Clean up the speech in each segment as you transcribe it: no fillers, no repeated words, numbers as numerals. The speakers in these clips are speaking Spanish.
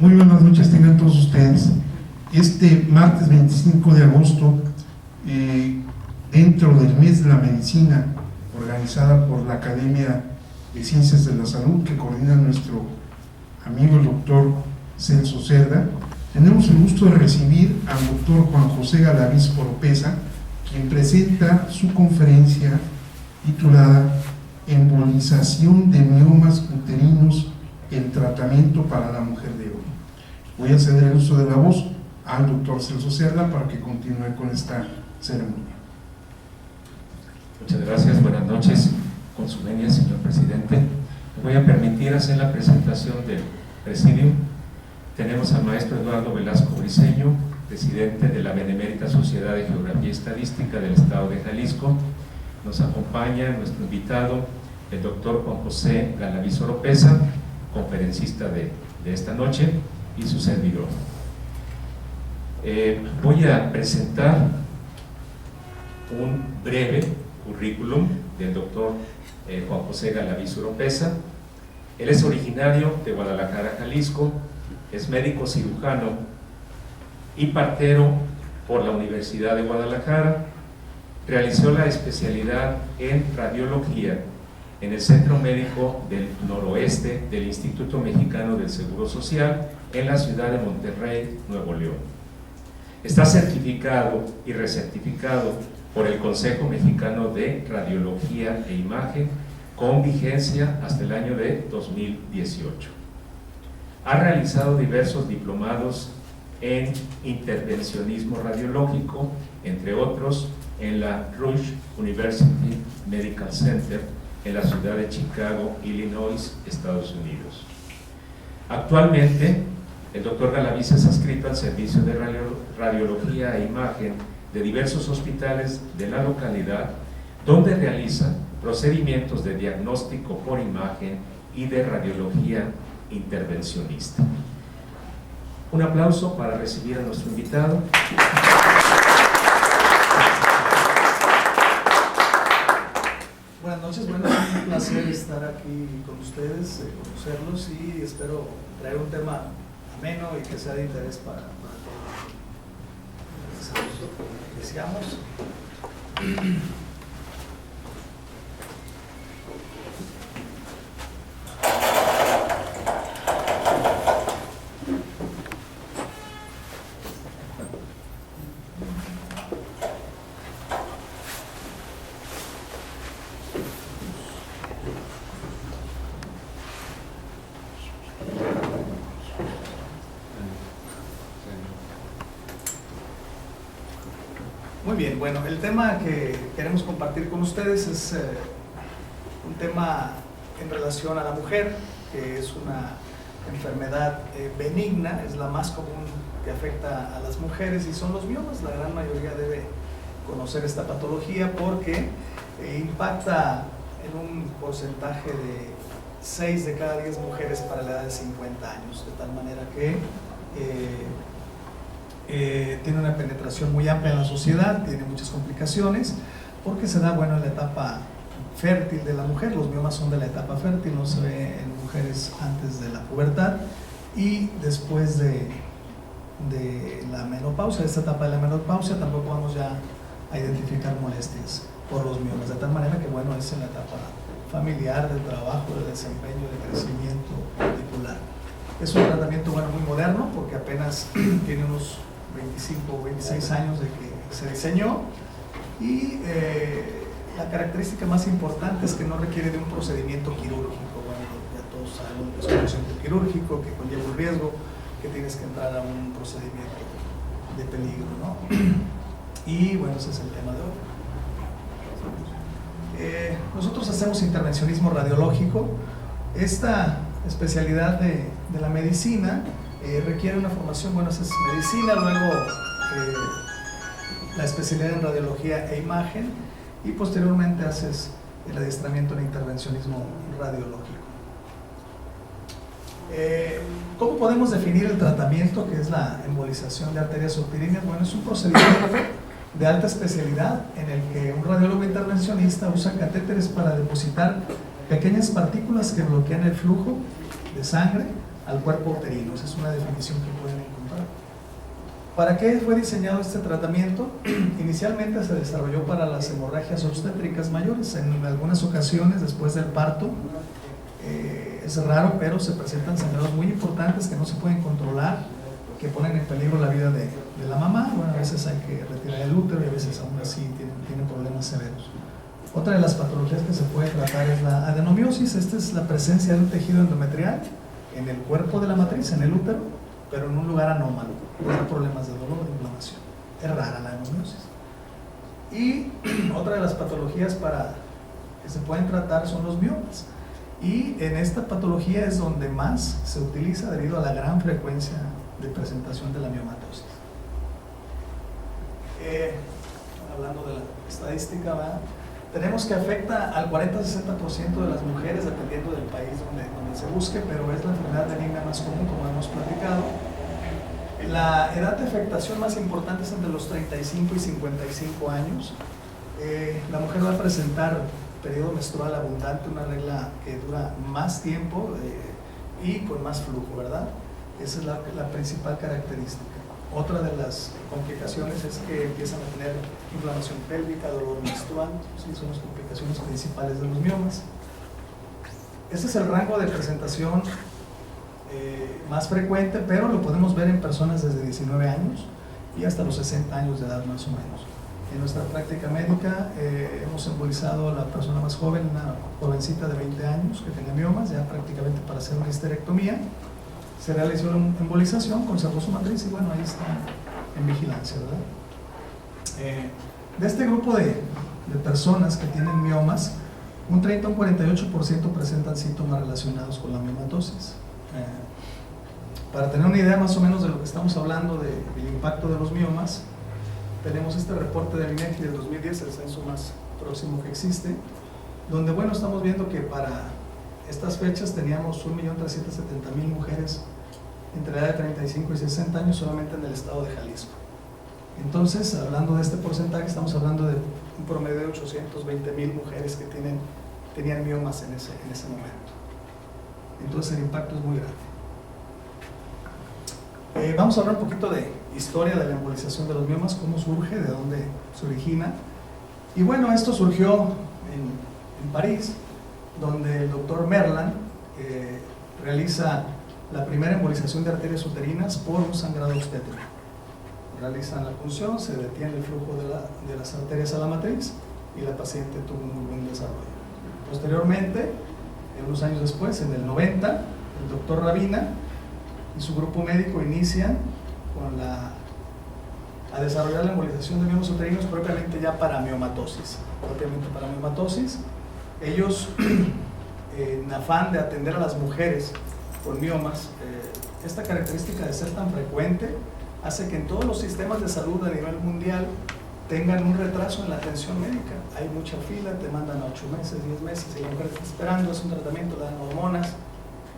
Muy buenas noches tengan todos ustedes. Este martes 25 de agosto, dentro del mes de la medicina, organizada por la Academia de Ciencias de la Salud, que coordina nuestro amigo el doctor Celso Cerda, tenemos el gusto de recibir al doctor Juan José Galaviz Oropeza, quien presenta su conferencia titulada Embolización de miomas uterinos, el tratamiento para la mujer de hoy. Voy a ceder el uso de la voz al doctor Celso Cerda para que continúe con esta ceremonia. Muchas gracias, buenas noches, con su venia, señor presidente. Me voy a permitir hacer la presentación del presidium. Tenemos al maestro Eduardo Velasco Briceño, presidente de la Benemérita Sociedad de Geografía y Estadística del Estado de Jalisco. Nos acompaña nuestro invitado, el doctor Juan José Galaviz Oropeza, conferencista de esta noche, y su servidor. Voy a presentar un breve currículum del doctor Juan José Galaviz Oropeza. Él es originario de Guadalajara, Jalisco, es médico cirujano y partero por la Universidad de Guadalajara. Realizó la especialidad en radiología en el Centro Médico del Noroeste del Instituto Mexicano del Seguro Social en la ciudad de Monterrey, Nuevo León. Está certificado y recertificado por el Consejo Mexicano de Radiología e Imagen con vigencia hasta el año de 2018. Ha realizado diversos diplomados en intervencionismo radiológico, entre otros en la Rush University Medical Center en la ciudad de Chicago, Illinois, Estados Unidos. Actualmente, el doctor Galaviz es adscrito al servicio de radiología e imagen de diversos hospitales de la localidad, donde realiza procedimientos de diagnóstico por imagen y de radiología intervencionista. Un aplauso para recibir a nuestro invitado. Buenas noches, bueno, es un placer estar aquí con ustedes, conocerlos y espero traer un tema ameno y que sea de interés para todos. Iniciamos. Muy bien, bueno, el tema que queremos compartir con ustedes es un tema en relación a la mujer, que es una enfermedad benigna, es la más común que afecta a las mujeres y son los miomas. La gran mayoría debe conocer esta patología porque impacta en un porcentaje de 6 de cada 10 mujeres para la edad de 50 años, de tal manera que tiene una penetración muy amplia en la sociedad, tiene muchas complicaciones, porque se da, bueno, en la etapa fértil de la mujer. Los miomas son de la etapa fértil, no se ve en mujeres antes de la pubertad y después de la menopausia, de esta etapa de la menopausia, tampoco vamos ya a identificar molestias por los miomas, de tal manera que, bueno, es en la etapa familiar, de trabajo, de desempeño, de crecimiento particular. Es un tratamiento, bueno, muy moderno, porque apenas tiene unos 25 o 26 años de que se diseñó y la característica más importante es que no requiere de un procedimiento quirúrgico. Bueno, ya todos sabemos que es un procedimiento quirúrgico que conlleva un riesgo, que tienes que entrar a un procedimiento de peligro, ¿no? Y bueno, ese es el tema de hoy. Nosotros hacemos intervencionismo radiológico. Esta especialidad de la medicina requiere una formación, bueno, esa es medicina, luego la especialidad en radiología e imagen y posteriormente haces el adiestramiento en intervencionismo radiológico. ¿Cómo podemos definir el tratamiento que es la embolización de arterias uterinas? Bueno, es un procedimiento de alta especialidad en el que un radiólogo intervencionista usa catéteres para depositar pequeñas partículas que bloquean el flujo de sangre al cuerpo uterino. Esa es una definición que pueden encontrar. ¿Para qué fue diseñado este tratamiento? Inicialmente se desarrolló para las hemorragias obstétricas mayores. En algunas ocasiones, después del parto, es raro, pero se presentan sangrados muy importantes que no se pueden controlar, que ponen en peligro la vida de la mamá. Bueno, a veces hay que retirar el útero y a veces aún así tienen problemas severos. Otra de las patologías que se puede tratar es la adenomiosis. Esta es la presencia de un tejido endometrial en el cuerpo de la matriz, en el útero, pero en un lugar anómalo. Da problemas de dolor, de inflamación. Es rara la adenomiosis. Y otra de las patologías que se pueden tratar son los miomas. Y en esta patología es donde más se utiliza debido a la gran frecuencia de presentación de la miomatosis. Hablando de la estadística, ¿verdad? Tenemos que afecta al 40-60% de las mujeres dependiendo del país donde se busque, pero es la enfermedad benigna más común, como hemos platicado. La edad de afectación más importante es entre los 35 y 55 años. La mujer va a presentar periodo menstrual abundante, una regla que dura más tiempo y con más flujo, ¿verdad? Esa es la principal característica. Otra de las complicaciones es que empiezan a tener inflamación pélvica, dolor menstrual, ¿sí? Son las complicaciones principales de los miomas. Ese es el rango de presentación más frecuente, pero lo podemos ver en personas desde 19 años y hasta los 60 años de edad más o menos. En nuestra práctica médica hemos embolizado a la persona más joven, una jovencita de 20 años que tenía miomas, ya prácticamente para hacer una histerectomía. Se realizó una embolización, conservó su matriz y bueno, ahí está en vigilancia, ¿verdad? De este grupo de personas que tienen miomas, un 30 o un 48% presentan síntomas relacionados con la miomatosis. Para tener una idea más o menos de lo que estamos hablando del impacto de los miomas, tenemos este reporte del INEGI del 2010, el censo más próximo que existe, donde bueno, estamos viendo que para estas fechas teníamos 1.370.000 mujeres entre la edad de 35 y 60 años solamente en el estado de Jalisco. Entonces, hablando de este porcentaje, estamos hablando de un promedio de 820.000 mujeres que tenían miomas en ese momento. Entonces el impacto es muy grande. Vamos a hablar un poquito de historia de la embolización de los miomas, cómo surge, de dónde se origina. Y bueno, esto surgió en París, donde el doctor Merlan realiza la primera embolización de arterias uterinas por un sangrado obstétrico. Realizan la punción, se detiene el flujo de las arterias a la matriz y la paciente tuvo un muy buen desarrollo. Posteriormente, unos años después, en el 90, el doctor Rabina y su grupo médico inician a desarrollar la embolización de miomas uterinos propiamente ya para miomatosis. Ellos, en afán de atender a las mujeres con miomas, esta característica de ser tan frecuente hace que en todos los sistemas de salud a nivel mundial tengan un retraso en la atención médica. Hay mucha fila, te mandan 8 meses, 10 meses y la mujer está esperando, es un tratamiento, le dan hormonas,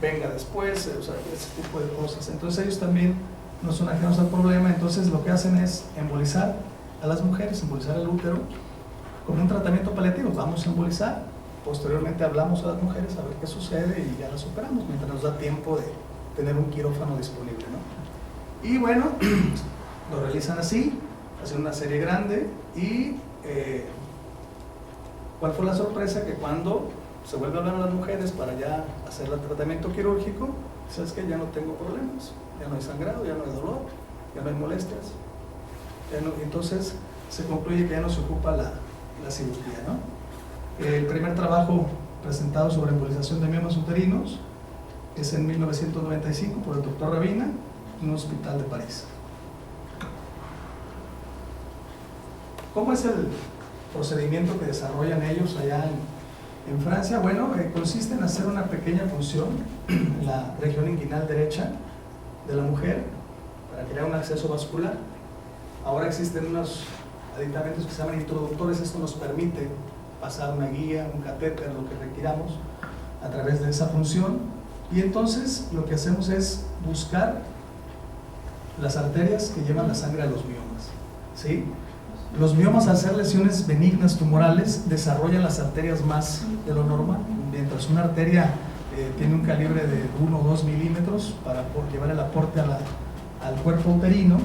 venga después, o sea, ese tipo de cosas. Entonces ellos también no son ajenos al problema, entonces lo que hacen es embolizar a las mujeres, embolizar el útero con un tratamiento paliativo. Vamos a embolizar, posteriormente hablamos a las mujeres a ver qué sucede y ya las operamos mientras nos da tiempo de tener un quirófano disponible, ¿no? Y bueno, lo realizan así, hacen una serie grande y ¿cuál fue la sorpresa? Que cuando se vuelve a hablar a las mujeres para ya hacer el tratamiento quirúrgico, sabes que ya no tengo problemas, ya no hay sangrado, ya no hay dolor, ya no hay molestias, entonces se concluye que ya no se ocupa la cirugía, ¿no? El primer trabajo presentado sobre embolización de miomas uterinos es en 1995 por el doctor Rabina en un hospital de París. ¿Cómo es el procedimiento que desarrollan ellos allá en Francia? Bueno, consiste en hacer una pequeña punción en la región inguinal derecha de la mujer para crear un acceso vascular. Ahora existen unos aditamentos que se llaman introductores. Esto nos permite pasar una guía, un catéter, lo que requiramos a través de esa punción, y entonces lo que hacemos es buscar las arterias que llevan la sangre a los miomas, ¿sí? Los miomas, al ser lesiones benignas tumorales, desarrollan las arterias más de lo normal. Mientras una arteria tiene un calibre de 1 o 2 milímetros para llevar el aporte al cuerpo uterino.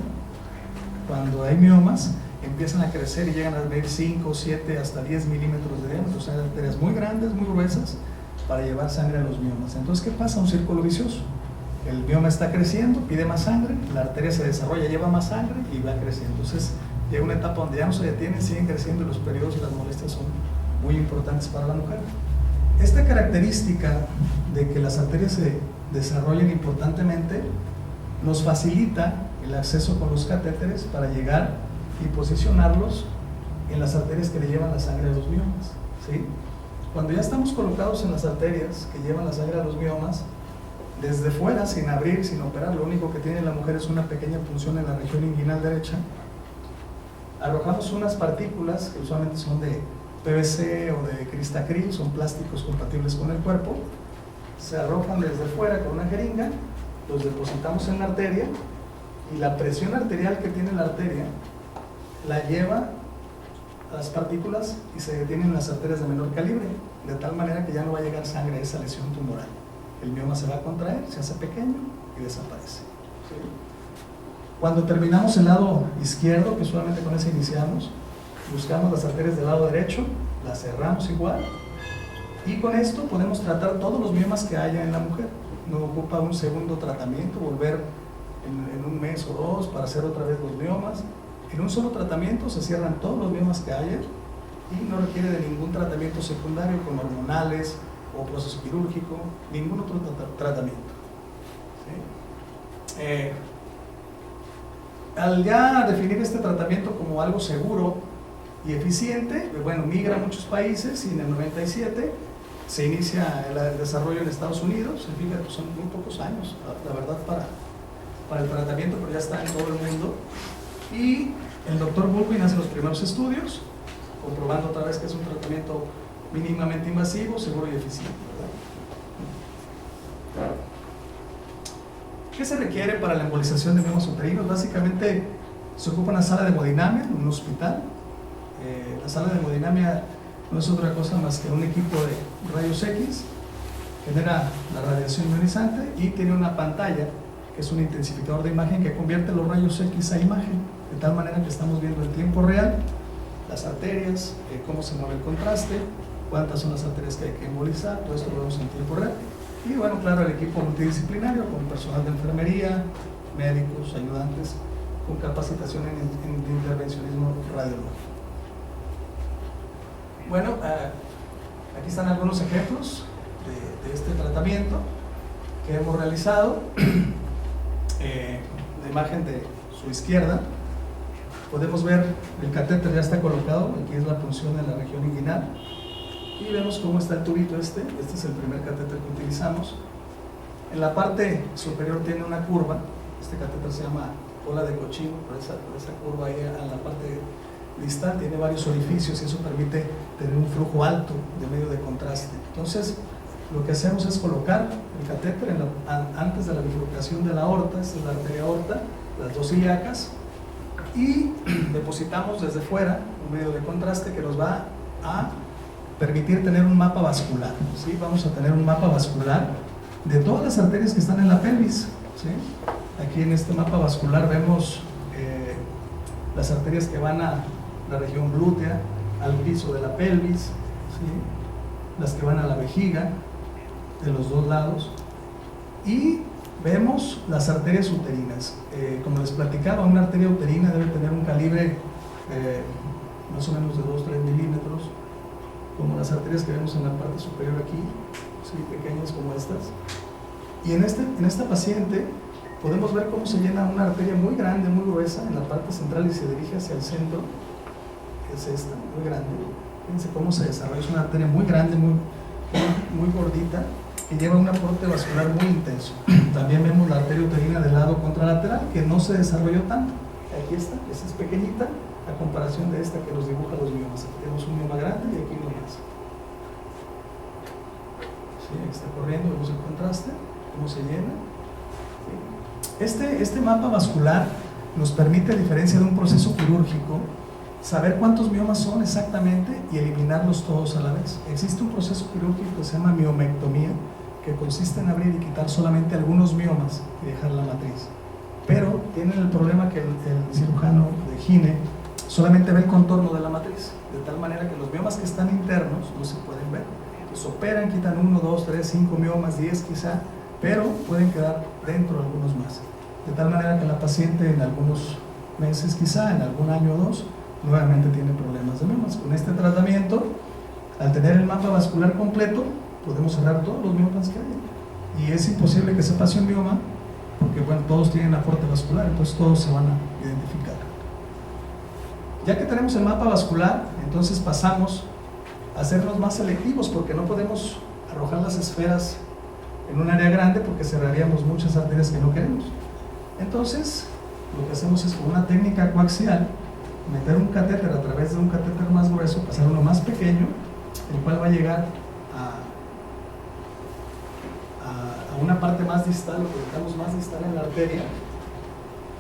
Cuando hay miomas, empiezan a crecer y llegan a medir 5, 7, hasta 10 milímetros de diámetro. O sea, arterias muy grandes, muy gruesas, para llevar sangre a los miomas. Entonces, ¿qué pasa? Un círculo vicioso. El mioma está creciendo, pide más sangre, la arteria se desarrolla, lleva más sangre y va creciendo. Entonces, llega una etapa donde ya no se detienen, siguen creciendo y los periodos y las molestias son muy importantes para la mujer. Esta característica de que las arterias se desarrollen importantemente nos facilita el acceso con los catéteres para llegar y posicionarlos en las arterias que le llevan la sangre a los miomas, ¿sí? Cuando ya estamos colocados en las arterias que llevan la sangre a los miomas, desde fuera, sin abrir, sin operar, lo único que tiene la mujer es una pequeña punción en la región inguinal derecha, arrojamos unas partículas que usualmente son de PVC o de cristacril, son plásticos compatibles con el cuerpo, se arrojan desde fuera con una jeringa, los depositamos en la arteria y la presión arterial que tiene la arteria la lleva a las partículas y se detienen en las arterias de menor calibre, de tal manera que ya no va a llegar sangre a esa lesión tumoral. El mioma se va a contraer, se hace pequeño y desaparece. ¿Sí? Cuando terminamos el lado izquierdo, que solamente con ese iniciamos, buscamos las arterias del lado derecho, las cerramos igual y con esto podemos tratar todos los miomas que haya en la mujer. No ocupa un segundo tratamiento, volver en un mes o dos para hacer otra vez los miomas. En un solo tratamiento se cierran todos los miomas que haya y no requiere de ningún tratamiento secundario con hormonales o proceso quirúrgico, ningún otro tratamiento. ¿Sí? Al ya definir este tratamiento como algo seguro y eficiente, bueno, migra a muchos países y en el 97 se inicia el desarrollo en Estados Unidos. Fíjate, son muy pocos años, la verdad, para el tratamiento, pero ya está en todo el mundo. Y el doctor Bulwin hace los primeros estudios, comprobando otra vez que es un tratamiento mínimamente invasivo, seguro y eficiente, ¿verdad? ¿Qué se requiere para la embolización de miomas uterinos? Básicamente se ocupa una sala de hemodinamia en un hospital. La sala de hemodinamia no es otra cosa más que un equipo de rayos X, genera la radiación ionizante y tiene una pantalla que es un intensificador de imagen que convierte los rayos X a imagen, de tal manera que estamos viendo en tiempo real las arterias, cómo se mueve el contraste, cuántas son las arterias que hay que embolizar, todo esto lo vemos en tiempo real. Y bueno, claro, el equipo multidisciplinario con personal de enfermería, médicos, ayudantes, con capacitación en intervencionismo radiológico. Bueno, aquí están algunos ejemplos de este tratamiento que hemos realizado. La imagen de su izquierda, podemos ver el catéter ya está colocado, aquí es la punción en la región inguinal y vemos cómo está el tubito este es el primer catéter que utilizamos. En la parte superior tiene una curva, este catéter se llama cola de cochino, por esa curva ahí en la parte distal tiene varios orificios y eso permite tener un flujo alto de medio de contraste. Entonces, lo que hacemos es colocar el catéter antes de la bifurcación de la aorta, esta es la arteria aorta, las dos ilíacas, y depositamos desde fuera un medio de contraste que nos va a permitir tener un mapa vascular, ¿sí? Vamos a tener un mapa vascular de todas las arterias que están en la pelvis, ¿sí? Aquí en este mapa vascular vemos las arterias que van a la región glútea, al piso de la pelvis, ¿sí? Las que van a la vejiga, de los dos lados, y vemos las arterias uterinas. Como les platicaba, una arteria uterina debe tener un calibre más o menos de 2-3 milímetros, como las arterias que vemos en la parte superior aquí, ¿sí? Pequeñas como estas. Y en esta paciente podemos ver cómo se llena una arteria muy grande, muy gruesa en la parte central y se dirige hacia el centro, que es esta, muy grande. Fíjense cómo se desarrolla, es una arteria muy grande, muy gordita, que lleva un aporte vascular muy intenso. También vemos la arteria uterina del lado contralateral, que no se desarrolló tanto. Aquí está, esta es pequeñita, a comparación de esta que nos dibuja los miomas. Aquí tenemos un mioma grande y aquí uno más. Sí, aquí está corriendo, vemos el contraste, cómo se llena. Sí. Este mapa vascular nos permite, a diferencia de un proceso quirúrgico, saber cuántos miomas son exactamente y eliminarlos todos a la vez. Existe un proceso quirúrgico que se llama miomectomía, que consiste en abrir y quitar solamente algunos miomas y dejar la matriz. Pero tienen el problema que el cirujano de gine solamente ve el contorno de la matriz, de tal manera que los miomas que están internos no se pueden ver. Entonces operan, quitan 1, 2, 3, 5 miomas, 10 quizá, pero pueden quedar dentro algunos más. De tal manera que la paciente en algunos meses, quizá en algún año o dos, nuevamente tiene problemas de miomas. Con este tratamiento, al tener el mapa vascular completo, podemos cerrar todos los miomas que hay. Y es imposible que se pase un mioma, porque bueno, todos tienen aporte vascular, entonces todos se van a identificar. Ya que tenemos el mapa vascular, entonces pasamos a hacernos más selectivos, porque no podemos arrojar las esferas en un área grande, porque cerraríamos muchas arterias que no queremos. Entonces, lo que hacemos es con una técnica coaxial, meter un catéter a través de un catéter más grueso, pasar uno más pequeño, el cual va a llegar a una parte más distal, lo que dejamos más distal en la arteria.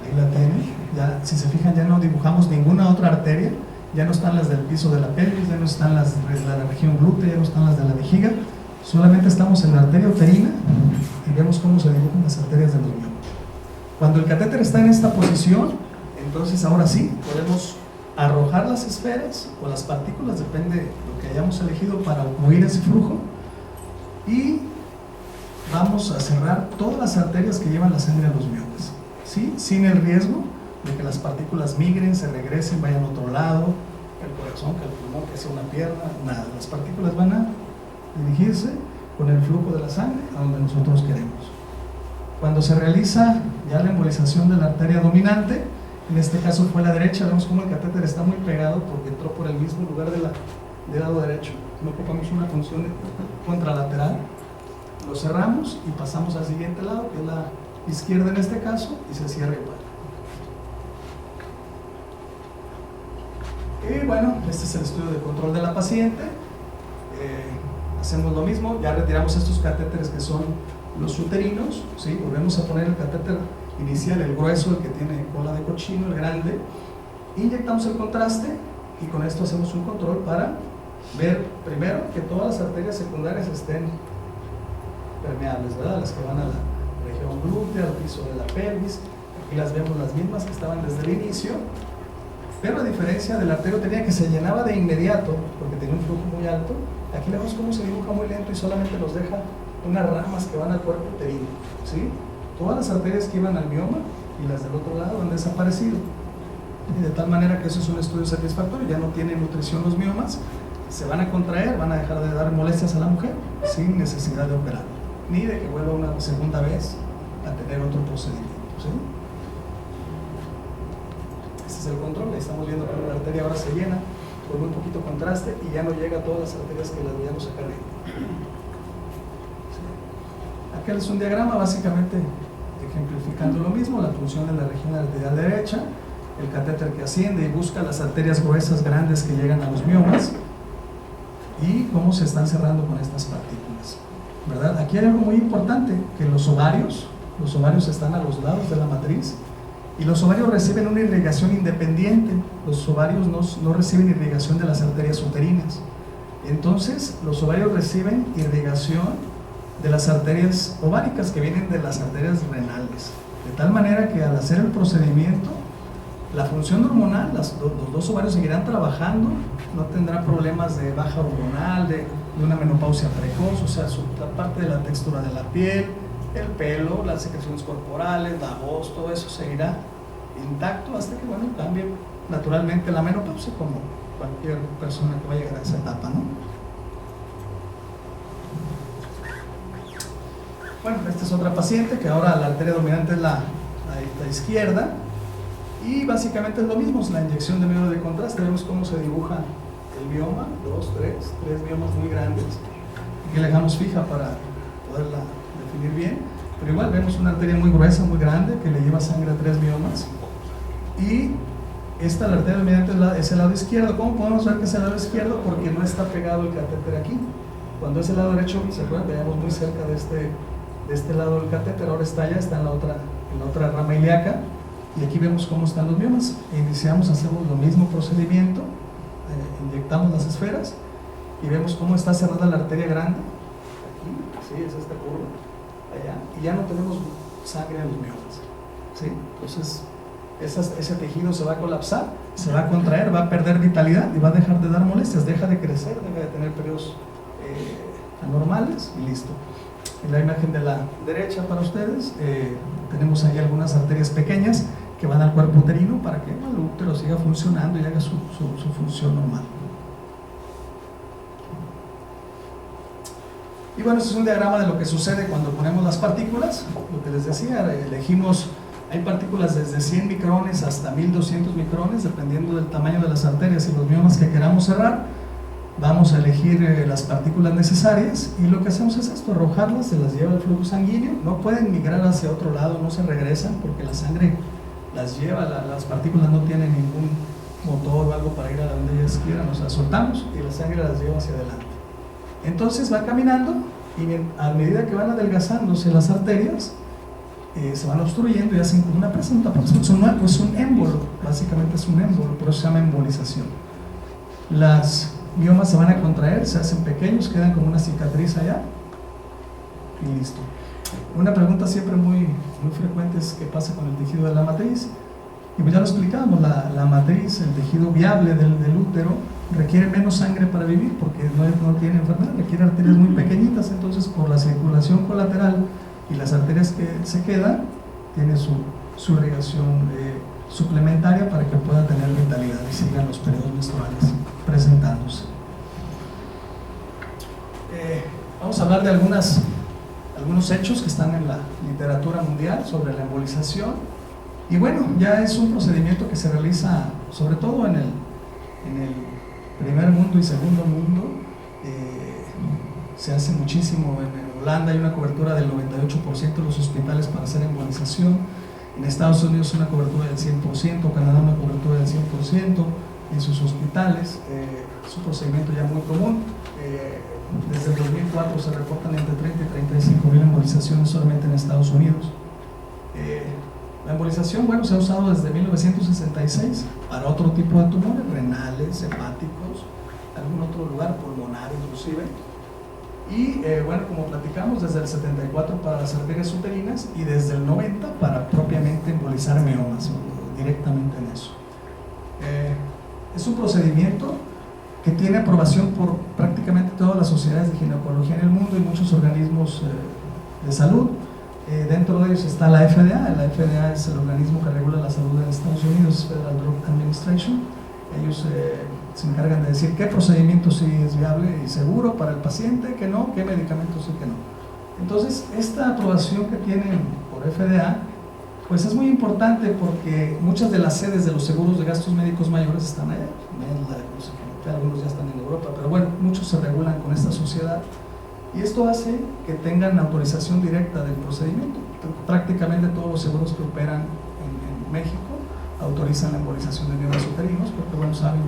Ahí la tienen. Ya, si se fijan, ya no dibujamos ninguna otra arteria, ya no están las del piso de la pelvis, ya no están las de la región glútea, ya no están las de la vejiga, solamente estamos en la arteria uterina y vemos cómo se dibujan las arterias de los miomas. Cuando el catéter está en esta posición, entonces ahora sí podemos arrojar las esferas o las partículas, depende de lo que hayamos elegido para ocluir ese flujo, y vamos a cerrar todas las arterias que llevan la sangre a los miomas, ¿sí? Sin el riesgo de que las partículas migren, se regresen, vayan a otro lado, que el corazón, que el pulmón, que sea una pierna, nada. Las partículas van a dirigirse con el flujo de la sangre a donde nosotros queremos. Cuando se realiza ya la embolización de la arteria dominante, en este caso fue la derecha, vemos como el catéter está muy pegado porque entró por el mismo lugar del lado derecho. No ocupamos una función contralateral. Lo cerramos y pasamos al siguiente lado, que es la izquierda en este caso, y se cierra igual. Y bueno, este es el estudio de control de la paciente. Hacemos lo mismo, ya retiramos estos catéteres que son los uterinos, ¿sí? Volvemos a poner el catéter inicial, el grueso, el que tiene cola de cochino, el grande, inyectamos el contraste y con esto hacemos un control para ver primero que todas las arterias secundarias estén permeables, ¿verdad? Las que van a la región glútea, al piso de la pelvis. Aquí las vemos las mismas que estaban desde el inicio, pero a diferencia de la arteria uterina que se llenaba de inmediato porque tenía un flujo muy alto, aquí vemos cómo se dibuja muy lento y solamente nos deja unas ramas que van al cuerpo uterino, ¿sí? Todas las arterias que iban al mioma y las del otro lado han desaparecido, y de tal manera que eso es un estudio satisfactorio. Ya no tienen nutrición los miomas, se van a contraer, van a dejar de dar molestias a la mujer sin necesidad de operar, ni de que vuelva una segunda vez a tener otro procedimiento, ¿sí? Este es el control. Estamos viendo que la arteria ahora se llena con muy poquito contraste y ya no llega a todas las arterias que las veíamos acá arriba. Aquel es un diagrama básicamente ejemplificando lo mismo, la función de la región arterial derecha, el catéter que asciende y busca las arterias gruesas grandes que llegan a los miomas y cómo se están cerrando con estas partículas, ¿verdad? Aquí hay algo muy importante, que los ovarios están a los lados de la matriz y los ovarios reciben una irrigación independiente. Los ovarios no reciben irrigación de las arterias uterinas, entonces los ovarios reciben irrigación de las arterias ováricas que vienen de las arterias renales, de tal manera que al hacer el procedimiento la función hormonal, los dos ovarios seguirán trabajando, no tendrá problemas de baja hormonal, de una menopausia precoz, o sea, la parte de la textura de la piel, el pelo, las secreciones corporales, la voz, todo eso seguirá intacto hasta que, bueno, cambie naturalmente la menopausia, como cualquier persona que va a llegar a esa etapa, ¿no? Bueno, esta es otra paciente que ahora la arteria dominante es la izquierda y básicamente es lo mismo, es la inyección de medio de contraste. Vemos cómo se dibuja el mioma, tres miomas muy grandes. Aquí la dejamos fija para poderla definir bien, pero igual vemos una arteria muy gruesa, muy grande, que le lleva sangre a 3 miomas. Y esta, la arteria dominante, es el lado izquierdo. ¿Cómo podemos ver que es el lado izquierdo? Porque no está pegado el catéter aquí. Cuando es el lado derecho, se acuerdan, veíamos muy cerca de este lado del catéter, ahora está en la otra rama ilíaca, y aquí vemos cómo están los miomas. Iniciamos, hacemos lo mismo procedimiento, inyectamos las esferas y vemos cómo está cerrada la arteria grande. aquí, sí, es esta curva, allá, y ya no tenemos sangre en los miomas, ¿sí? Entonces, ese tejido se va a colapsar, se va a contraer, va a perder vitalidad y va a dejar de dar molestias, deja de crecer, deja de tener periodos anormales y listo. En la imagen de la derecha para ustedes tenemos ahí algunas arterias pequeñas que van al cuerpo uterino para que el útero siga funcionando y haga su función normal. Y bueno, este es un diagrama de lo que sucede cuando ponemos las partículas. Lo que les decía, elegimos, hay partículas desde 100 micrones hasta 1200 micrones, dependiendo del tamaño de las arterias y los miomas que queramos cerrar. Vamos a elegir las partículas necesarias y lo que hacemos es esto, arrojarlas, se las lleva el flujo sanguíneo, no pueden migrar hacia otro lado, no se regresan porque la sangre las lleva, las partículas no tienen ningún motor o algo para ir a donde ellas quieran, o sea, soltamos y la sangre las lleva hacia adelante. Entonces va caminando y a medida que van adelgazándose las arterias, se van obstruyendo y hacen como una presa, es un émbolo, básicamente es un émbolo, pero se llama embolización. Las miomas se van a contraer, se hacen pequeños, quedan como una cicatriz allá y listo. Una pregunta siempre muy frecuente es qué pasa con el tejido de la matriz, y pues ya lo explicamos, la matriz, el tejido viable del útero requiere menos sangre para vivir porque no tiene enfermedad, requiere arterias muy pequeñitas, entonces por la circulación colateral y las arterias que se quedan, tiene su irrigación suplementaria para que pueda tener vitalidad y sigan los periodos menstruales presentándose. Vamos a hablar de algunos hechos que están en la literatura mundial sobre la embolización. Y bueno, ya es un procedimiento que se realiza sobre todo en el primer mundo y segundo mundo. Se hace muchísimo. En Holanda hay una cobertura del 98% de los hospitales para hacer embolización. En Estados Unidos una cobertura del 100%, Canadá una cobertura del 100% en sus hospitales. Es un procedimiento ya muy común. Desde el 2004 se reportan entre 30 y 35 mil embolizaciones solamente en Estados Unidos. La embolización, bueno, se ha usado desde 1966 para otro tipo de tumores, renales, hepáticos, algún otro lugar, pulmonar inclusive. Y bueno, como platicamos, desde el 74 para las arterias uterinas y desde el 90 para propiamente embolizar miomas, directamente en eso. Es un procedimiento que tiene aprobación por prácticamente todas las sociedades de ginecología en el mundo y muchos organismos de salud. Dentro de ellos está la FDA. La FDA es el organismo que regula la salud en Estados Unidos, Federal Drug Administration. Ellos se encargan de decir qué procedimiento sí es viable y seguro para el paciente, qué no, qué medicamentos sí, que no. Entonces, esta aprobación que tienen por FDA, pues es muy importante porque muchas de las sedes de los seguros de gastos médicos mayores están allá. Algunos ya están en Europa, pero bueno, muchos se regulan con esta sociedad. Y esto hace que tengan autorización directa del procedimiento. Prácticamente todos los seguros que operan en México autorizan la embolización de miomas uterinos porque bueno, saben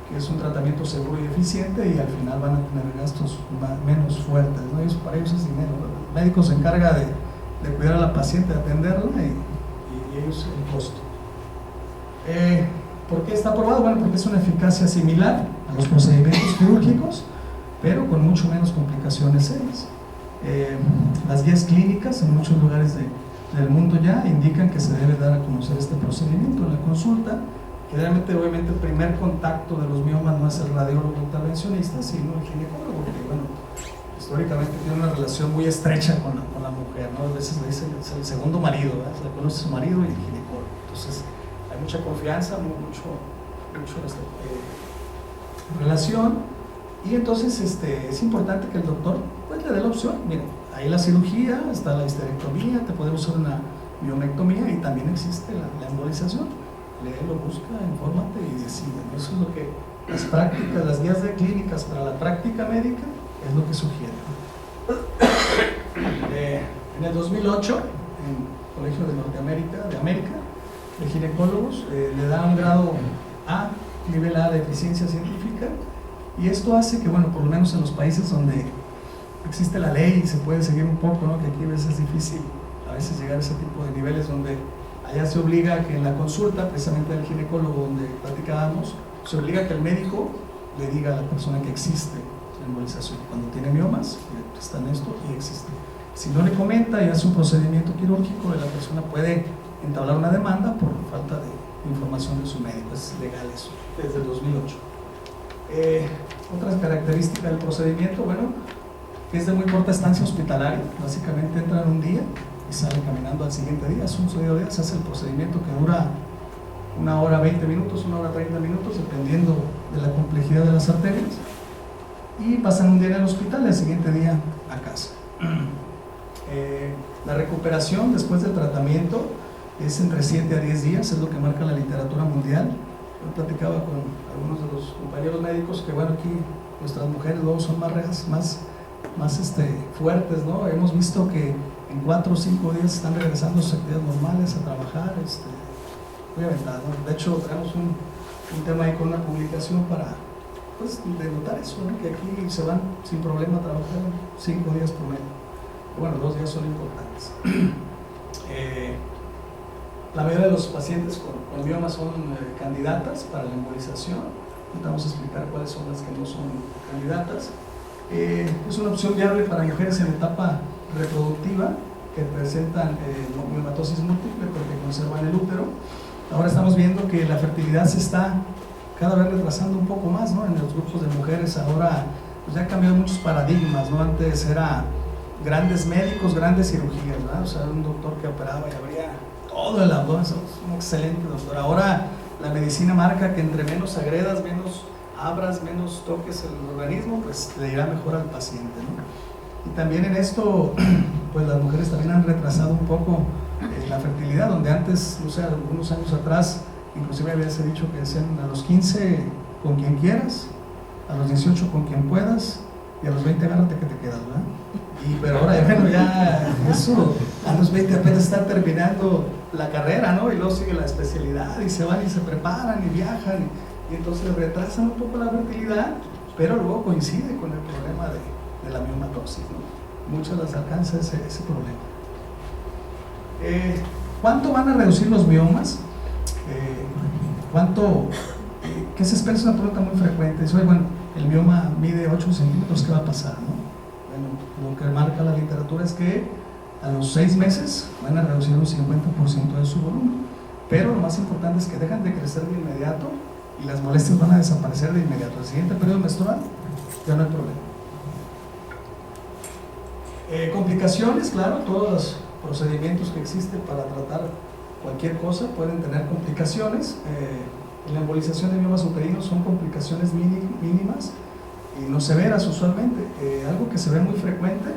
que es un tratamiento seguro y eficiente y al final van a tener gastos menos fuertes, ¿no? Para ellos es dinero. El médico se encarga de cuidar a la paciente, de atenderla y ellos el costo. ¿Por qué está aprobado? Bueno, porque es una eficacia similar a los procedimientos quirúrgicos, pero con mucho menos complicaciones serias. Las guías clínicas en muchos lugares del mundo ya indican que se debe dar a conocer este procedimiento en la consulta. Generalmente, obviamente, el primer contacto de los miomas no es el radiólogo intervencionista, sino el ginecólogo, porque bueno, históricamente tiene una relación muy estrecha con la mujer, ¿no? A veces le dicen es el segundo marido, ¿verdad? Se le conoce su marido y el ginecólogo. Entonces, hay mucha confianza, mucho relación. Y entonces es importante que el doctor pues, le dé la opción. Miren, hay la cirugía, está la histerectomía, te podemos hacer una mionectomía y también existe la embolización. Léelo, busca, infórmate y decide. Eso es lo que las prácticas, las guías de clínicas para la práctica médica es lo que sugieren. En el 2008, en el Colegio de América, de ginecólogos, le da un grado A, nivel A de eficiencia científica. Y esto hace que, bueno, por lo menos en los países donde existe la ley y se puede seguir un poco, ¿no? Que aquí a veces es difícil llegar a ese tipo de niveles donde allá se obliga a que en la consulta, precisamente del ginecólogo donde platicábamos, se obliga a que el médico le diga a la persona que existe la embolización. Cuando tiene miomas, está en esto y existe. Si no le comenta y hace un procedimiento quirúrgico, la persona puede entablar una demanda por falta de información de su médico. Es legal eso, desde el 2008. Otras características del procedimiento, bueno, que es de muy corta estancia hospitalaria. Básicamente entran un día y salen caminando al siguiente día. Es un solo día, se hace el procedimiento que dura 1 hora 20 minutos, 1 hora 30 minutos, dependiendo de la complejidad de las arterias. Y pasan un día en el hospital y al siguiente día a casa. La recuperación después del tratamiento es entre 7 a 10 días, es lo que marca la literatura mundial. Yo platicaba con algunos de los compañeros médicos que, bueno, aquí nuestras mujeres luego son más fuertes, ¿no? Hemos visto que en 4 o 5 días están regresando a sus actividades normales, a trabajar, muy aventado. De hecho, tenemos un tema ahí con una publicación para, pues, denotar eso, ¿no? Que aquí se van sin problema a trabajar 5 días por medio. Bueno, 2 días son importantes. La mayoría de los pacientes con miomas son candidatas para la embolización. Vamos a explicar cuáles son las que no son candidatas. Es una opción viable para mujeres en etapa reproductiva que presentan miomatosis múltiple porque conservan el útero. Ahora estamos viendo que la fertilidad se está cada vez retrasando un poco más, ¿no? En los grupos de mujeres ahora pues, ya han cambiado muchos paradigmas, ¿no? Antes era grandes médicos, grandes cirugías, ¿verdad? O sea, un doctor que operaba y abría todo el abdomen, es un excelente doctor. Ahora la medicina marca que entre menos agredas, menos abras, menos toques el organismo, pues le irá mejor al paciente, ¿no? Y también en esto, pues las mujeres también han retrasado un poco la fertilidad, donde antes, no sé, algunos años atrás, inclusive había dicho que decían a los 15 con quien quieras, a los 18 con quien puedas, y a los 20 agárrate que te quedas, ¿verdad? Pero ahora, bueno, ya eso, a los 20 apenas están terminando la carrera, ¿no? Y luego sigue la especialidad, y se van y se preparan y viajan, y entonces retrasan un poco la fertilidad, pero luego coincide con el problema de la miomatosis, ¿no? Muchas las alcanza ese problema. ¿Cuánto van a reducir los miomas? ¿Qué se espera? Es una pregunta muy frecuente. Dice, bueno, el mioma mide 8 centímetros, ¿qué va a pasar, no? Bueno, lo que marca la literatura es que a los 6 meses van a reducir un 50% de su volumen, pero lo más importante es que dejan de crecer de inmediato y las molestias van a desaparecer de inmediato. Al siguiente periodo menstrual ya no hay problema. Complicaciones, claro, todos los procedimientos que existen para tratar cualquier cosa pueden tener complicaciones. En la embolización de miomas uterinos son complicaciones mínimas y no severas usualmente. Algo que se ve muy frecuente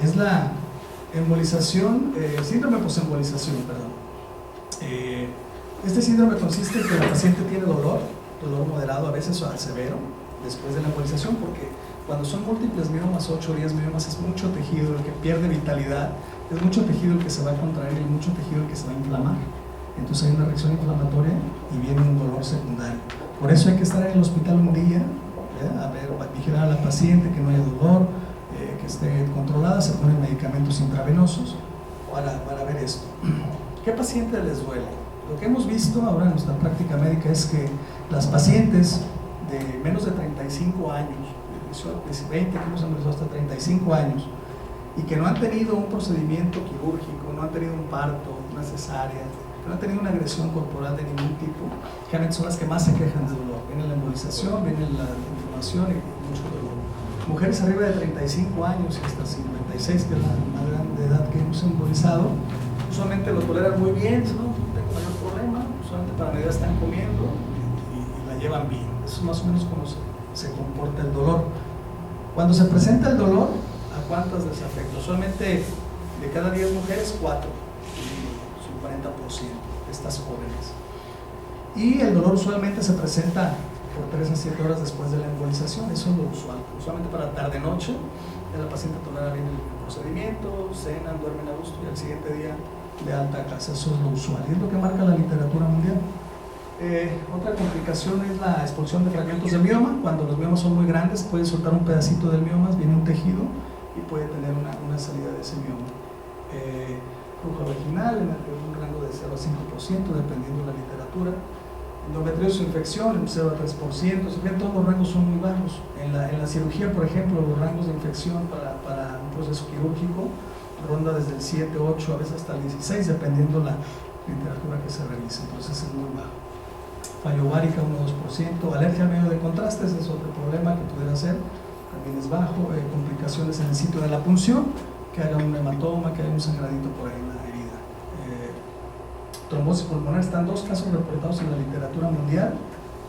es la embolización, síndrome posembolización, perdón. Este síndrome consiste en que la paciente tiene dolor moderado a veces o severo después de la embolización, porque cuando son múltiples miomas, 8 o 10 miomas, es mucho tejido el que pierde vitalidad, es mucho tejido el que se va a contraer y mucho tejido el que se va a inflamar. Entonces hay una reacción inflamatoria y viene un dolor secundario. Por eso hay que estar en el hospital un día, a ver, vigilar a la paciente que no haya dolor, que esté controlada, se ponen medicamentos intravenosos para ver esto. ¿Qué pacientes les duele? Lo que hemos visto ahora en nuestra práctica médica es que las pacientes de menos de 35 años, de 20 que hemos empezado hasta 35 años, y que no han tenido un procedimiento quirúrgico, no han tenido un parto, una cesárea, que no han tenido una agresión corporal de ningún tipo, generalmente son las que más se quejan de dolor. Viene la embolización, viene la inflamación y mucho dolor. Mujeres arriba de 35 años y hasta 56, que es la más grande edad que hemos embolizado, usualmente lo toleran muy bien, no tengo mayor problema, usualmente para medida están comiendo y la llevan bien. Eso es más o menos como se comporta el dolor. Cuando se presenta el dolor, ¿a cuántas les afecta? Usualmente de cada 10 mujeres, 4, es un 40% de estas jóvenes. Y el dolor usualmente se presenta por 3 a 7 horas después de la embolización, eso es lo usual. Usualmente para tarde-noche, la paciente tolera bien el procedimiento, cenan, duermen a gusto y al siguiente día de alta a casa, eso es lo usual, y es lo que marca la literatura mundial. Otra complicación es la expulsión de fragmentos de mioma. Cuando los miomas son muy grandes, puede soltar un pedacito del mioma, viene un tejido y puede tener una salida de ese mioma. Flujo vaginal en un rango de 0 a 5%, dependiendo de la literatura. Endometriosis o infección, 0 a 3%, si bien todos los rangos son muy bajos. En la cirugía, por ejemplo, los rangos de infección para un proceso quirúrgico ronda desde el 7, 8, a veces hasta el 16, dependiendo la literatura que se revise, entonces es muy bajo. Fallo ovárica 1 o 2%, alergia al medio de contraste, ese es otro problema que pudiera ser, también es bajo, complicaciones en el sitio de la punción, que haya un hematoma, que haya un sangradito por ahí en la herida. Trombosis pulmonar, están 2 casos reportados en la literatura mundial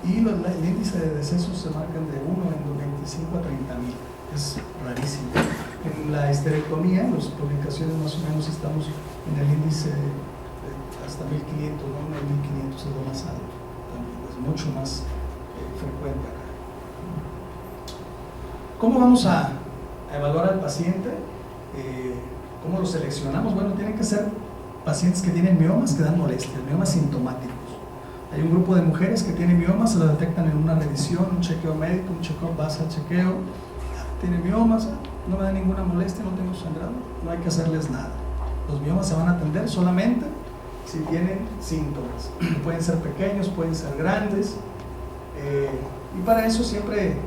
y el índice de decesos se marcan de 1 en 25 a 30,000, es rarísimo. En la histerectomía, las publicaciones más o menos estamos en el índice hasta 1500, ¿no? 1500 es lo más alto, también es mucho más frecuente acá. ¿Cómo vamos a evaluar al paciente? ¿Cómo lo seleccionamos? Bueno, tienen que ser pacientes que tienen miomas que dan molestia, miomas sintomáticos. Hay un grupo de mujeres que tienen miomas, se lo detectan en una revisión, un chequeo médico, un check-up base al chequeo. Tiene miomas, no me da ninguna molestia, no tengo sangrado, no hay que hacerles nada. Los miomas se van a atender solamente si tienen síntomas. Pueden ser pequeños, pueden ser grandes, y para eso siempre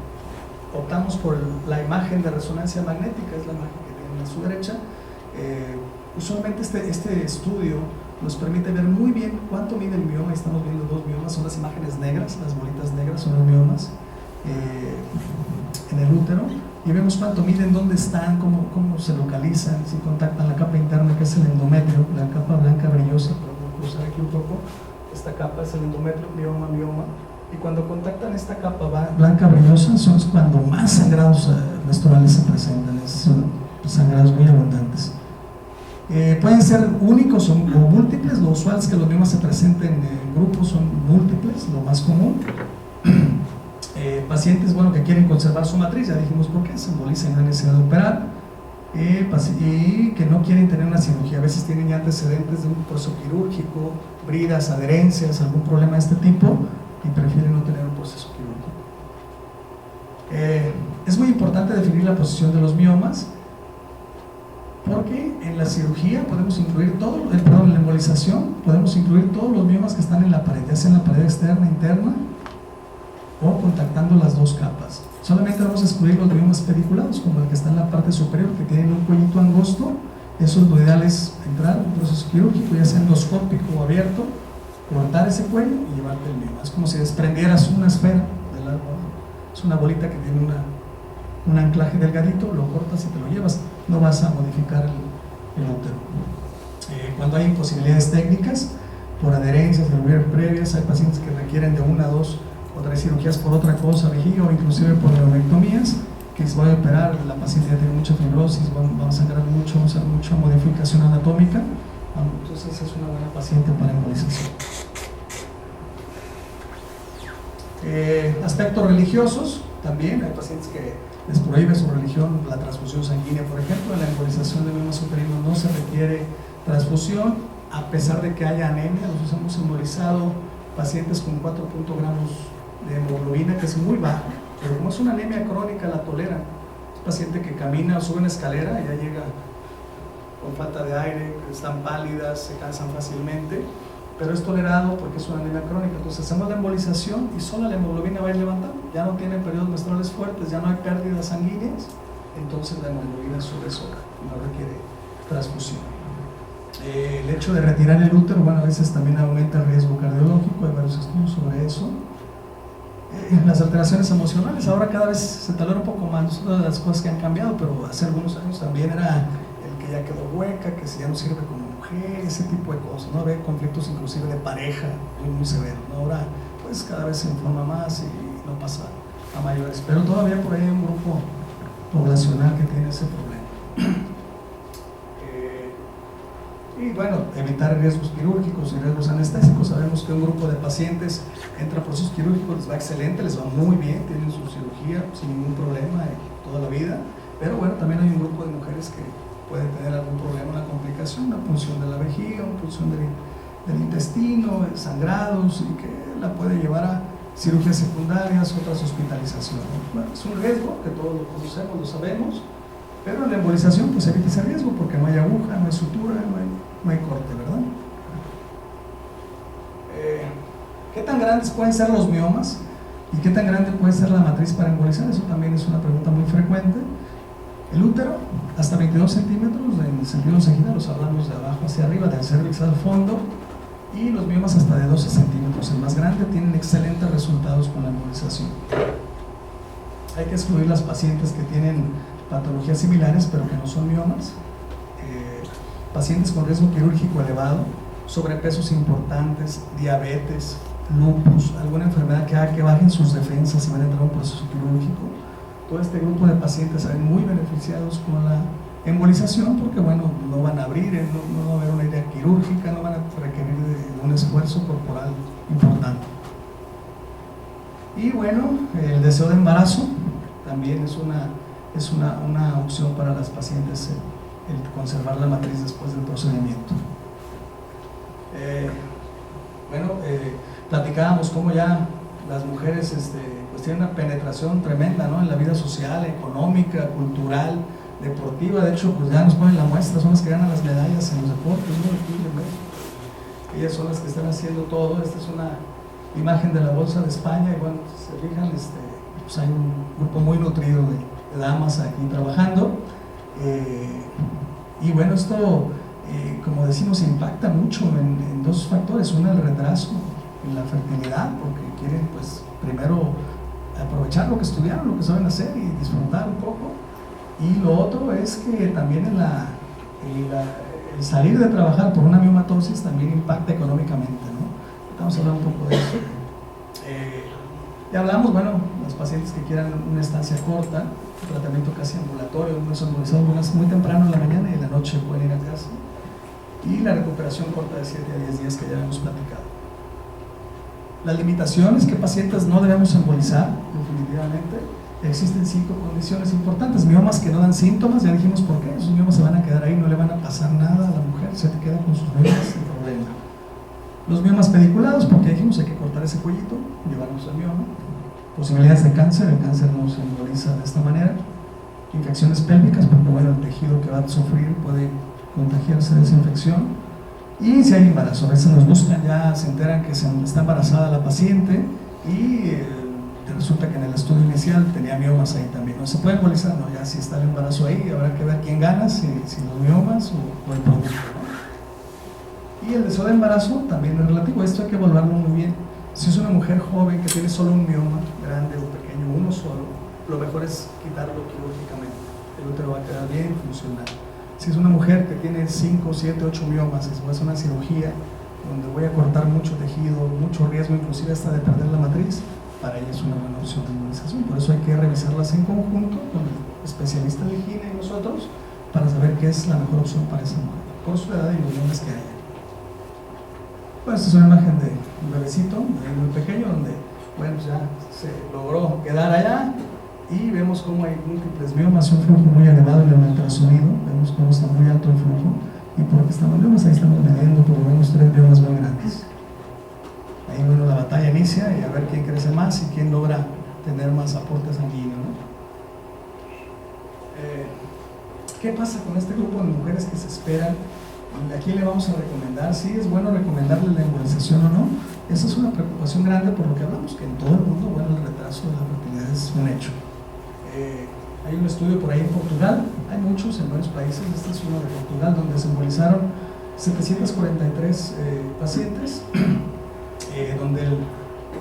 optamos por la imagen de resonancia magnética, es la imagen que tienen a su derecha. Usualmente este estudio nos permite ver muy bien cuánto mide el mioma. Estamos viendo 2 miomas, son las imágenes negras, las bolitas negras son los miomas en el útero, y vemos cuánto miden, dónde están, cómo se localizan, si contactan la capa interna, que es el endometrio, la capa blanca brillosa. Voy a cruzar aquí un poco, esta capa es el endometrio, mioma, y cuando contactan esta capa blanca brillosa son cuando más sangrados menstruales se presentan, son sangrados muy abundantes. Pueden ser únicos o múltiples, lo usual es que los miomas se presenten en grupos, son múltiples, lo más común. Pacientes que quieren conservar su matriz, ya dijimos por qué, se embolizan en la necesidad de operar, y que no quieren tener una cirugía, a veces tienen ya antecedentes de un proceso quirúrgico, bridas, adherencias, algún problema de este tipo, y prefieren no tener un proceso quirúrgico. Es muy importante definir la posición de los miomas, porque en la cirugía podemos incluir en la embolización podemos incluir todos los miomas que están en la pared, ya sea en la pared externa, interna, o contactando las 2 capas. Solamente vamos a excluir los miomas pediculados, como el que está en la parte superior, que tienen un cuellito angosto. Eso lo ideal es entrar en un proceso quirúrgico, ya sea endoscópico o abierto, cortar ese cuello y llevarte el mioma. Es como si desprendieras una esfera del árbol. Es una bolita que tiene un anclaje delgadito, lo cortas y te lo llevas. No vas a modificar el útero. Cuando hay imposibilidades técnicas, por adherencias previas, hay pacientes que requieren de 1 a 2 o 3 cirugías por otra cosa, vejiga, o inclusive por neumectomías, que se va a operar, la paciente ya tiene mucha fibrosis, va a sangrar mucho, va a hacer mucha modificación anatómica, entonces es una buena paciente para embolización. Aspectos religiosos, también hay pacientes que les prohíbe su religión la transfusión sanguínea, por ejemplo. En la embolización de miomas uterinos no se requiere transfusión, a pesar de que haya anemia. Nosotros hemos embolizado pacientes con 4 gramos de hemoglobina, que es muy bajo, pero como es una anemia crónica la toleran. Es paciente que camina o sube una escalera y ya llega con falta de aire, están pálidas, se cansan fácilmente, pero es tolerado porque es una anemia crónica. Entonces hacemos la embolización y solo la hemoglobina va a ir levantando, ya no tiene periodos menstruales fuertes, ya no hay pérdidas sanguíneas, entonces la hemoglobina sube sola y no requiere transfusión. El hecho de retirar el útero, a veces también aumenta el riesgo cardiológico, hay varios estudios sobre eso. Las alteraciones emocionales, ahora cada vez se tolera un poco más, es una de las cosas que han cambiado, pero hace algunos años también era el que ya quedó hueca, que si ya no sirve como mujer, ese tipo de cosas, ¿no? Había conflictos inclusive de pareja muy severos, ¿no? Ahora pues cada vez se informa más y no pasa a mayores, pero todavía por ahí hay un grupo poblacional que tiene ese problema. Y evitar riesgos quirúrgicos y riesgos anestésicos. Sabemos que un grupo de pacientes entra a procesos quirúrgicos, les va excelente, les va muy bien, tienen su cirugía sin ningún problema toda la vida, pero también hay un grupo de mujeres que pueden tener algún problema, una complicación, una punción de la vejiga, una punción del intestino, sangrados, y que la puede llevar a cirugías secundarias, otras hospitalizaciones. Es un riesgo que todos lo conocemos, lo sabemos, pero en la embolización pues evita ese riesgo porque no hay aguja, no hay sutura, no hay corte, ¿verdad? ¿Qué tan grandes pueden ser los miomas? ¿Y qué tan grande puede ser la matriz para embolizar? Eso también es una pregunta muy frecuente. El útero, hasta 22 centímetros en el sentido longitudinal, hablamos de abajo hacia arriba, del cérvix al fondo, y los miomas hasta de 12 centímetros. El más grande tienen excelentes resultados con la embolización. Hay que excluir las pacientes que tienen patologías similares, pero que no son miomas, pacientes con riesgo quirúrgico elevado, sobrepesos importantes, diabetes, lupus, alguna enfermedad que haga que bajen sus defensas y van a entrar a un proceso quirúrgico. Todo este grupo de pacientes se ven muy beneficiados con la embolización porque, bueno, no van a abrir, no va a haber una idea quirúrgica, no van a requerir de un esfuerzo corporal importante. Y bueno, el deseo de embarazo también es una opción para las pacientes, el conservar la matriz después del procedimiento. Platicábamos cómo ya las mujeres pues tienen una penetración tremenda, ¿no?, en la vida social, económica, cultural, deportiva. De hecho, pues ya nos ponen la muestra, son las que ganan las medallas en los deportes, ¿no? Ellas son las que están haciendo todo. Esta es una imagen de la Bolsa de España y bueno, si se fijan, pues hay un grupo muy nutrido de damas aquí trabajando, y bueno, esto como decimos impacta mucho en dos factores. Uno, el retraso en la fertilidad, porque quieren pues primero aprovechar lo que estudiaron, lo que saben hacer y disfrutar un poco, y lo otro es que también el salir de trabajar por una miomatosis también impacta económicamente, ¿no? Vamos a hablar un poco de eso. Ya hablamos, bueno, los pacientes que quieran una estancia corta, un tratamiento casi ambulatorio, unos embolizados muy temprano en la mañana y en la noche pueden ir a casa, y la recuperación corta de 7 a 10 días que ya hemos platicado. Las limitaciones, ¿qué pacientes no debemos embolizar? Definitivamente existen 5 condiciones importantes. Miomas que no dan síntomas, ya dijimos por qué. Esos miomas se van a quedar ahí, no le van a pasar nada a la mujer, se te queda con sus miomas sin problema. Los miomas pediculados, porque dijimos hay que cortar ese cuellito, llevarnos el mioma. Posibilidades de cáncer, el cáncer no se emboliza de esta manera. Infecciones pélvicas, porque bueno, el tejido que va a sufrir puede contagiarse de esa infección. Y si hay embarazo, a veces nos buscan, ya se enteran que está embarazada la paciente y resulta que en el estudio inicial tenía miomas ahí también. ¿No se puede embolizar? No, ya si está el embarazo ahí, habrá que ver quién gana, si los miomas o el producto, ¿no? Y el deseo de embarazo también es relativo. Esto hay que evaluarlo muy bien. Si es una mujer joven que tiene solo un mioma, grande o pequeño, uno solo, lo mejor es quitarlo quirúrgicamente. El útero va a quedar bien funcional. Si es una mujer que tiene 5, 7, 8 miomas, y se va a hacer una cirugía donde voy a cortar mucho tejido, mucho riesgo inclusive hasta de perder la matriz, para ella es una buena opción de embolización. Por eso hay que revisarlas en conjunto con el especialista de higiene y nosotros para saber qué es la mejor opción para esa mujer, por su edad y los miomas que haya. Bueno, esta es una imagen de un bebecito muy pequeño donde, bueno, ya se logró quedar allá. Y vemos cómo hay múltiples miomas, un flujo muy elevado en el ultrasonido, vemos cómo está muy alto el flujo, y por qué estamos miomas, ahí estamos midiendo por lo menos 3 miomas muy grandes. Ahí bueno, la batalla inicia y a ver quién crece más y quién logra tener más aporte sanguíneo, ¿no? ¿Qué pasa con este grupo de mujeres que se esperan? ¿A quién le vamos a recomendar? ¿Sí es bueno recomendarle la embolización o no? Esa es una preocupación grande por lo que hablamos, que en todo el mundo, bueno, el retraso de la fertilidad es un hecho. Hay un estudio por ahí en Portugal, hay muchos en varios países, este es uno de Portugal, donde se embolizaron 743 pacientes, donde el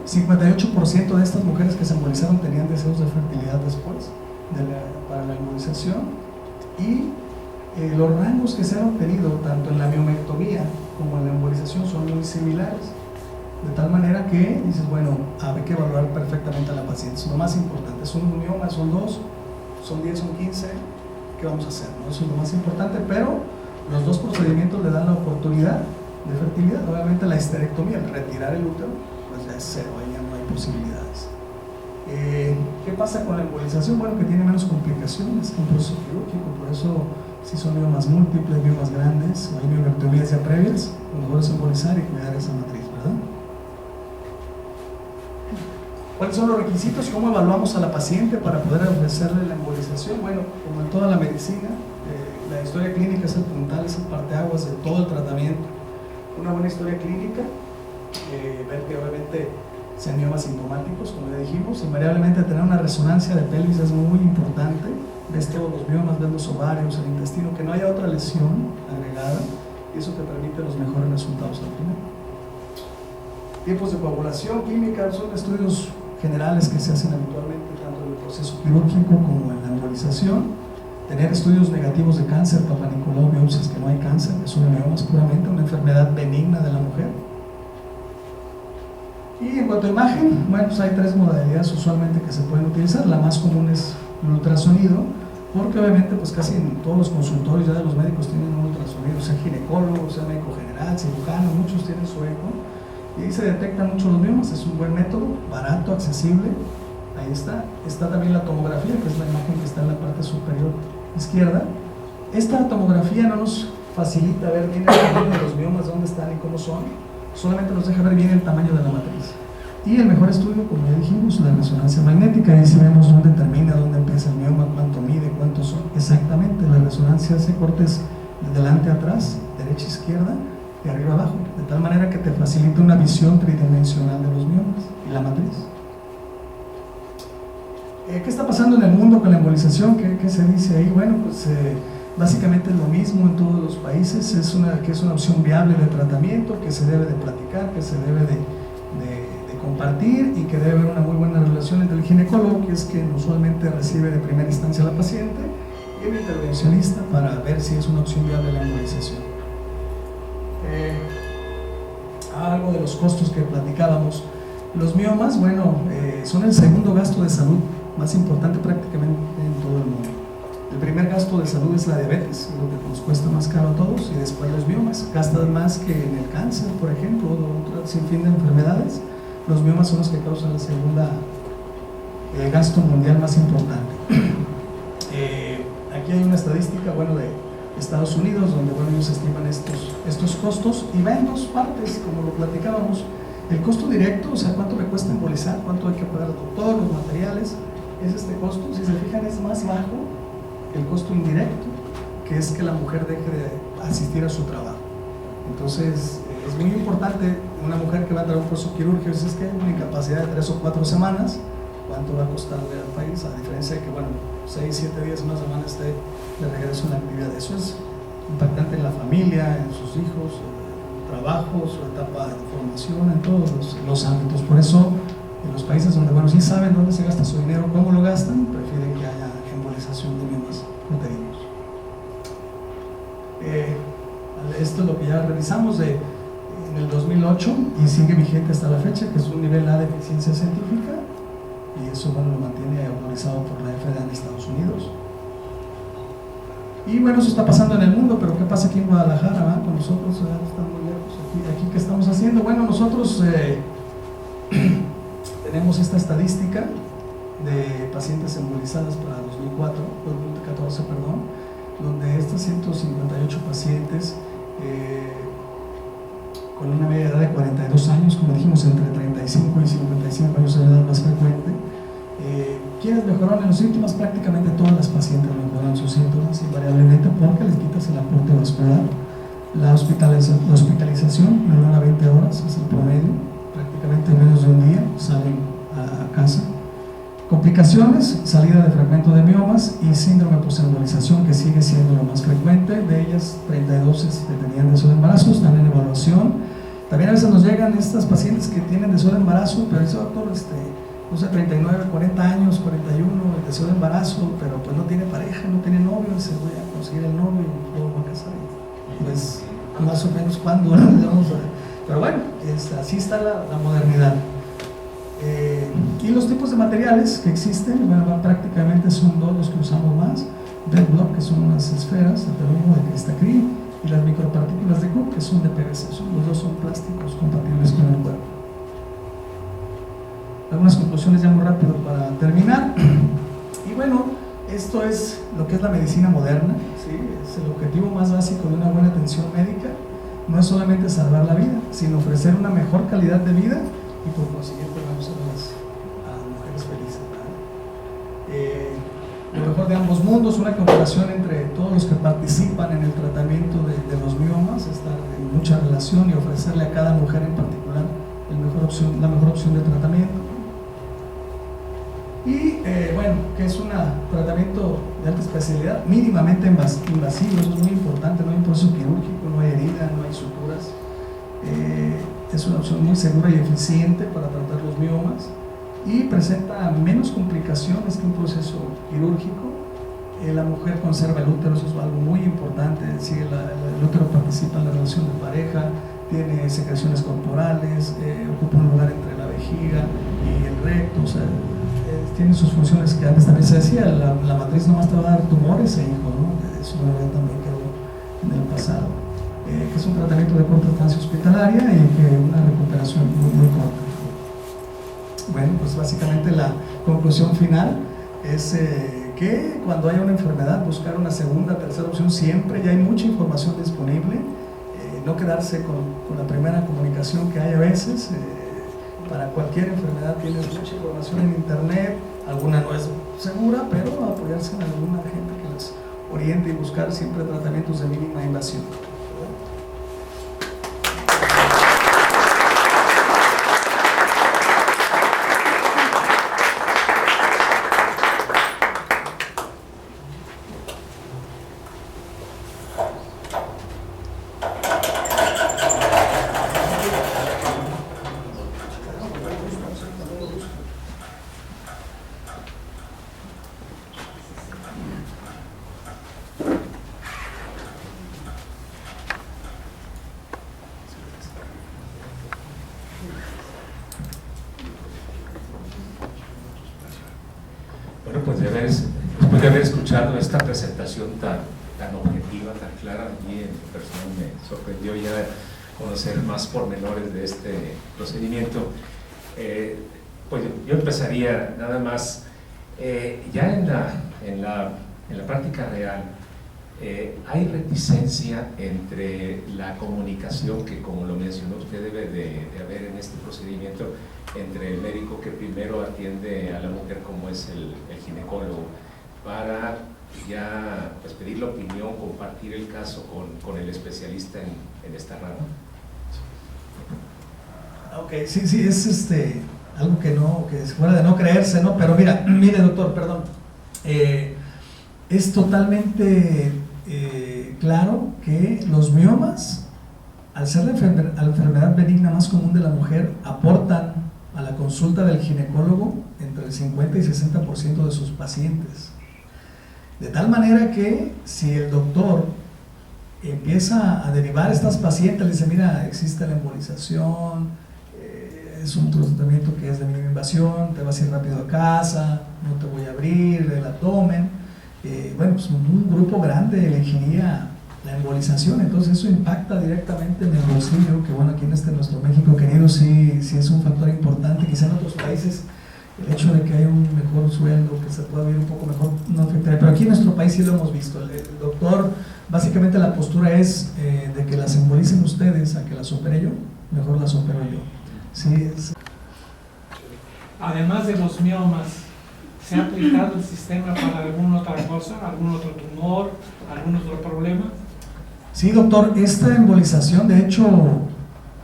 58% de estas mujeres que se embolizaron tenían deseos de fertilidad después para la embolización, y los rangos que se han obtenido tanto en la miomectomía como en la embolización son muy similares, de tal manera que dices, bueno, hay que evaluar perfectamente a la paciente. Es lo más importante. ¿Son un mioma? ¿Son 2? ¿Son 10? ¿Son 15? ¿Qué vamos a hacer? ¿No? Eso es lo más importante, pero los dos procedimientos le dan la oportunidad de fertilidad. Obviamente la histerectomía, el retirar el útero, pues ya es cero, ahí ya no hay posibilidades. ¿Qué pasa con la embolización? Bueno, que tiene menos complicaciones que un proceso quirúrgico, por eso si son miomas múltiples, miomas grandes, o hay miomectomías ya previas, lo mejor es embolizar y cuidar esa matriz, ¿verdad? ¿Cuáles son los requisitos? ¿Cómo evaluamos a la paciente para poder ofrecerle la embolización? Bueno, como en toda la medicina, la historia clínica es el puntal, es el parteaguas de todo el tratamiento. Una buena historia clínica, ver que obviamente sean miomas sintomáticos, como ya dijimos. Invariablemente tener una resonancia de pelvis es muy importante. Ves todos los miomas, ves los ovarios, el intestino, que no haya otra lesión agregada, y eso te permite los mejores resultados al final. Tiempos de coagulación química son estudios generales que se hacen habitualmente tanto en el proceso quirúrgico como en la embolización. Tener estudios negativos de cáncer, Papa Nicolau, biopsias que no hay cáncer, que son miomas puramente, una enfermedad benigna de la mujer. Y en cuanto a imagen, bueno, pues hay 3 modalidades usualmente que se pueden utilizar. La más común es el ultrasonido, porque obviamente pues casi en todos los consultorios ya de los médicos tienen un ultrasonido, sea ginecólogo, sea médico general, cirujano, muchos tienen su eco, y ahí se detectan mucho los miomas. Es un buen método, barato, accesible. Ahí está. Está también la tomografía, que es la imagen que está en la parte superior izquierda. Esta tomografía no nos facilita ver bien el tamaño de los miomas, dónde están y cómo son, solamente nos deja ver bien el tamaño de la matriz. Y el mejor estudio, como ya dijimos, la resonancia magnética. Ahí sí vemos dónde termina, dónde empieza el mioma, cuánto mide, cuántos son. Exactamente, la resonancia hace cortes de delante a atrás, derecha a izquierda, de arriba a abajo, de tal manera que te facilita una visión tridimensional de los miomas y la matriz. ¿Qué está pasando en el mundo con la embolización? ¿Qué se dice ahí? Bueno, pues básicamente es lo mismo en todos los países. Es una opción viable de tratamiento, que se debe de platicar, que se debe de compartir, y que debe haber una muy buena relación entre el ginecólogo, que es quien usualmente recibe de primera instancia a la paciente, y el intervencionista, para ver si es una opción viable la embolización. Algo de los costos que platicábamos. Los miomas, bueno, son el segundo gasto de salud más importante prácticamente en todo el mundo. El primer gasto de salud es la diabetes, lo que nos cuesta más caro a todos, y después los miomas. Gastan más que en el cáncer, por ejemplo, o otro sinfín de enfermedades. Los miomas son los que causan el segundo gasto mundial más importante. Aquí hay una estadística, bueno, de Estados Unidos, donde, bueno, ellos estiman estos costos, y va en 2 partes, como lo platicábamos. El costo directo, o sea, cuánto me cuesta embolizar, cuánto hay que pagar al doctor, los materiales, es este costo. Si se fijan, es más bajo el costo indirecto, que es que la mujer deje de asistir a su trabajo. Entonces, es muy importante, una mujer que va a entrar a un proceso quirúrgico, es que hay una incapacidad de 3 o 4 semanas, ¿cuánto va a costarle al país? A diferencia de que, bueno, 6, 7 días, una semana esté de regreso en la actividad. Eso es impactante en la familia, en sus hijos, trabajo, su etapa de formación, en todos los ámbitos. Por eso, en los países donde, bueno, sí saben dónde se gasta su dinero, cómo lo gastan, prefieren que haya embolización de miomas uterinos. Esto es lo que ya revisamos en el 2008 y sigue vigente hasta la fecha, que es un nivel A de eficiencia científica, y eso, bueno, lo mantiene autorizado por la FDA en Estados Unidos. Y bueno, eso está pasando en el mundo, pero ¿qué pasa aquí en Guadalajara? ¿Va? Con nosotros estamos muy lejos. Aquí ¿qué estamos haciendo? Bueno, nosotros tenemos esta estadística de pacientes embolizadas para 2014, donde estas 158 pacientes con una media edad de 42 años, como dijimos, entre 35 y 55 años de edad más frecuente. ¿Quiénes mejoraron en los síntomas? Prácticamente todas las pacientes mejoran sus síntomas invariablemente, porque les quitas el aporte vascular. La hospitalización menor a 20 horas es el promedio, prácticamente en menos de un día salen a casa. Complicaciones, salida de fragmento de miomas y síndrome posembolización, que sigue siendo lo más frecuente. De ellas, 32 tenían deseo de embarazo, están en evaluación. También a veces nos llegan estas pacientes que tienen deseo de embarazo, pero dice, doctor, no sé, 39, 40 años, 41, el deseo de embarazo, pero pues no tiene pareja, no tiene novio, dice, voy a conseguir el novio y luego voy a casar. Pues más o menos cuándo, vamos a ver. Pero bueno, así está la modernidad. Y los tipos de materiales que existen, bueno, prácticamente son 2 los que usamos más: Bedblock, que son unas esferas de peróxido de cristacril, y las micropartículas de Cook, que son de PVC. Los 2 son plásticos compatibles con el cuerpo. Algunas conclusiones ya muy rápido para terminar. Y bueno, esto es lo que es la medicina moderna, ¿sí? Es el objetivo más básico de una buena atención médica. No es solamente salvar la vida, sino ofrecer una mejor calidad de vida, y por consiguiente vamos a las mujeres felices. Lo mejor de ambos mundos, una comparación entre todos los que participan en el tratamiento de los miomas, estar en mucha relación y ofrecerle a cada mujer en particular la mejor opción de tratamiento. Y bueno, que es un tratamiento de alta especialidad, mínimamente invasivo, eso es muy importante, no hay un proceso quirúrgico, no hay herida, no hay suturas. Es una opción muy segura y eficiente para tratar los miomas y presenta menos complicaciones que un proceso quirúrgico. La mujer conserva el útero, eso es algo muy importante, el útero participa en la relación de pareja, tiene secreciones corporales, ocupa un lugar entre la vejiga y el recto, o sea, tiene sus funciones que antes también se decía, la matriz nomás te va a dar tumores e hijos, ¿no? Eso también quedó en el pasado. Que es un tratamiento de corta estancia hospitalaria y que una recuperación muy corta. Bueno, pues básicamente la conclusión final es que cuando haya una enfermedad buscar una segunda, tercera opción siempre, ya hay mucha información disponible, no quedarse con la primera comunicación que hay a veces. Para cualquier enfermedad tienes mucha información en internet, alguna no es segura, pero apoyarse en alguna gente que les oriente y buscar siempre tratamientos de mínima invasión. Bueno, pues después de haber escuchado esta presentación tan objetiva, tan clara, a mí en lo personal me sorprendió ya conocer más pormenores de este procedimiento. Pues yo empezaría nada más, ya en la práctica real, hay reticencia entre la comunicación que, como lo mencionó usted, debe de haber en este procedimiento entre el médico que primero atiende a la mujer, como es el ginecólogo, para ya pues, pedir la opinión, compartir el caso con el especialista en esta rama. Ok, sí, es algo que es fuera de no creerse, ¿no? Pero mire doctor, perdón, es totalmente claro que los miomas, al ser la enfermedad benigna más común de la mujer, aportan a la consulta del ginecólogo entre el 50 y 60% de sus pacientes. De tal manera que si el doctor empieza a derivar a estas pacientes, le dice, mira, existe la embolización, es un tratamiento que es de mínima invasión, te vas a ir rápido a casa, no te voy a abrir el abdomen, bueno, pues un grupo grande elegiría la embolización, entonces eso impacta directamente en el bolsillo, que bueno, aquí en nuestro México querido sí es un factor importante. Quizá en otros países el hecho de que haya un mejor sueldo, que se pueda vivir un poco mejor, no afectaría, pero aquí en nuestro país sí lo hemos visto. El doctor, básicamente la postura es de que las embolicen ustedes a que las opere yo, mejor las opero yo. Sí, Además de los miomas, ¿se ha aplicado el sistema para alguna otra cosa, algún otro tumor, algún otro problema? Sí, doctor, esta embolización de hecho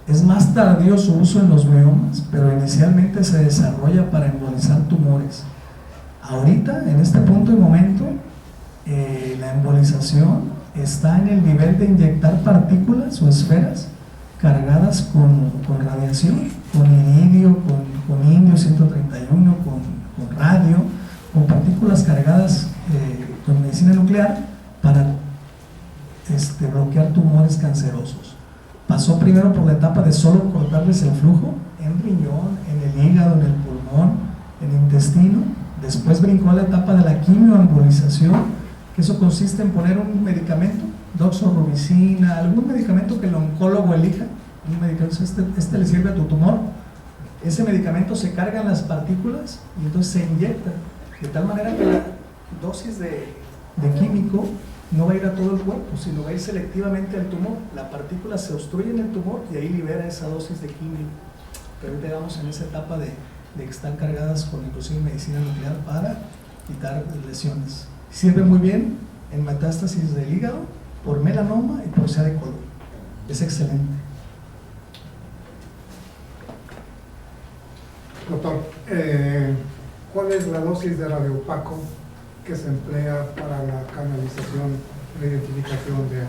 es más tardío su uso en los miomas, pero inicialmente se desarrolla para embolizar tumores. Ahorita, en este punto y momento, la embolización está en el nivel de inyectar partículas o esferas cargadas con radiación, con iridio, con indio 131, con radio, con partículas cargadas con medicina nuclear para bloquear tumores cancerosos. Pasó primero por la etapa de solo cortarles el flujo en riñón, en el hígado, en el pulmón, en el intestino. Después brincó a la etapa de la quimioembolización, que eso consiste en poner un medicamento, doxorubicina, algún medicamento que el oncólogo elija, un medicamento, este le sirve a tu tumor. Ese medicamento se carga en las partículas y entonces se inyecta, de tal manera que la dosis de químico no va a ir a todo el cuerpo, sino va a ir selectivamente al tumor. La partícula se obstruye en el tumor y ahí libera esa dosis de químico. Pero ahorita vamos en esa etapa de que están cargadas con inclusive medicina nuclear para quitar lesiones. Sirve muy bien en metástasis del hígado, por melanoma y por sea de colon. Es excelente. ¿Cuál es la dosis de radiopaco que se emplea para la canalización y la identificación de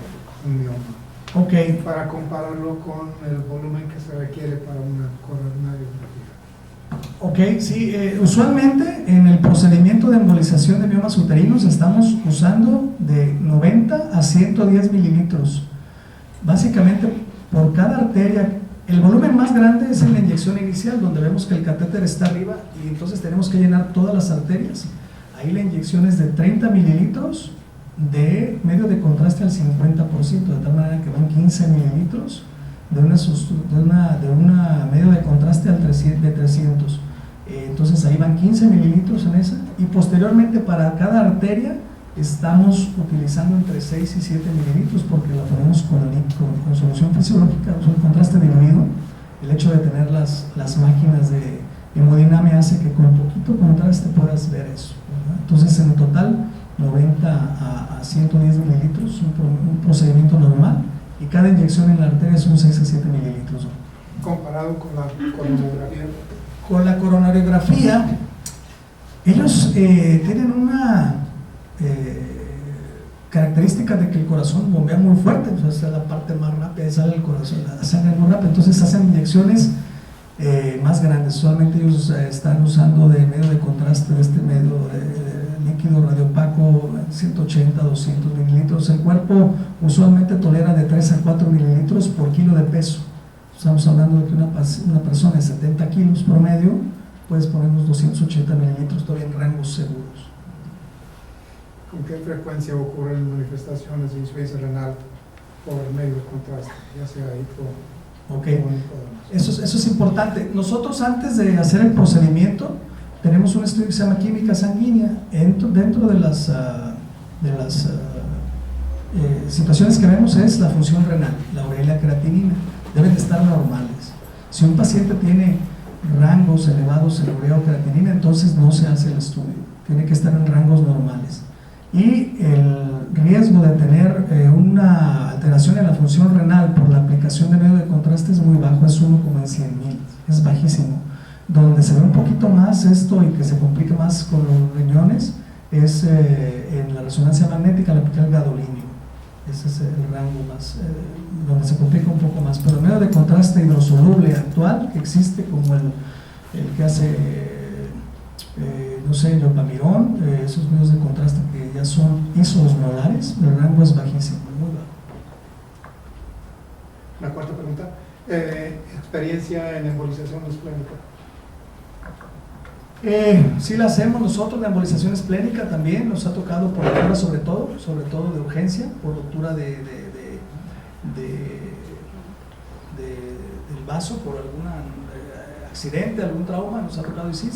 un mioma? Ok, Para compararlo con el volumen que se requiere para una coronariografía. ok, sí, usualmente en el procedimiento de embolización de miomas uterinos estamos usando de 90 a 110 mililitros. Básicamente por cada arteria. El volumen más grande es en la inyección inicial, donde vemos que el catéter está arriba y entonces tenemos que llenar todas las arterias. Ahí la inyección es de 30 mililitros de medio de contraste al 50%, de tal manera que van 15 mililitros de una medio de contraste de 300. Entonces ahí van 15 mililitros en esa, y posteriormente para cada arteria estamos utilizando entre 6 y 7 mililitros porque la ponemos con solución fisiológica, con contraste diluido. El hecho de tener las máquinas de hemodinamia hace que con poquito contraste puedas ver eso, ¿verdad? Entonces en total 90 a 110 mililitros, un procedimiento normal, y cada inyección en la arteria son 6 a 7 mililitros. Comparado con la coronariografía. Con la coronariografía, ellos tienen una característica de que el corazón bombea muy fuerte, o sea, esa es la parte más rápida, sale el corazón, la sangre muy rápido, entonces hacen inyecciones más grandes. Usualmente ellos están usando de medio de contraste de este medio líquido radiopaco 180 200 mililitros. El cuerpo usualmente tolera de 3 a 4 mililitros por kilo de peso. Estamos hablando de que una persona de 70 kilos promedio, puedes ponernos 280 mililitros todavía en rangos seguros. ¿Con qué frecuencia ocurren manifestaciones de insuficiencia renal por medio de contraste, ya sea hipotrónico Okay. o demás? Eso es importante. Nosotros antes de hacer el procedimiento tenemos un estudio que se llama química sanguínea. Dentro de las situaciones que vemos es la función renal, la urea y la creatinina deben de estar normales. Si un paciente tiene rangos elevados en urea o creatinina, entonces no se hace el estudio, tiene que estar en rangos normales. Y el riesgo de tener una alteración en la función renal por la aplicación de medio de contraste es muy bajo, es 1 como en 100.000, es bajísimo. Donde se ve un poquito más esto y que se complica más con los riñones es en la resonancia magnética, al aplicar el gadolinio. Ese es el rango más, donde se complica un poco más. Pero el medio de contraste hidrosoluble actual que existe, como el que hace no sé, el opamirón, esos medios de contraste que ya son isoosmolares, el rango es bajísimo, muy bajo. La cuarta pregunta, experiencia en embolización esplénica. Sí la hacemos nosotros, la embolización esplénica también nos ha tocado por ruptura sobre todo de urgencia, por ruptura del vaso, por algún accidente, algún trauma, nos ha tocado y sí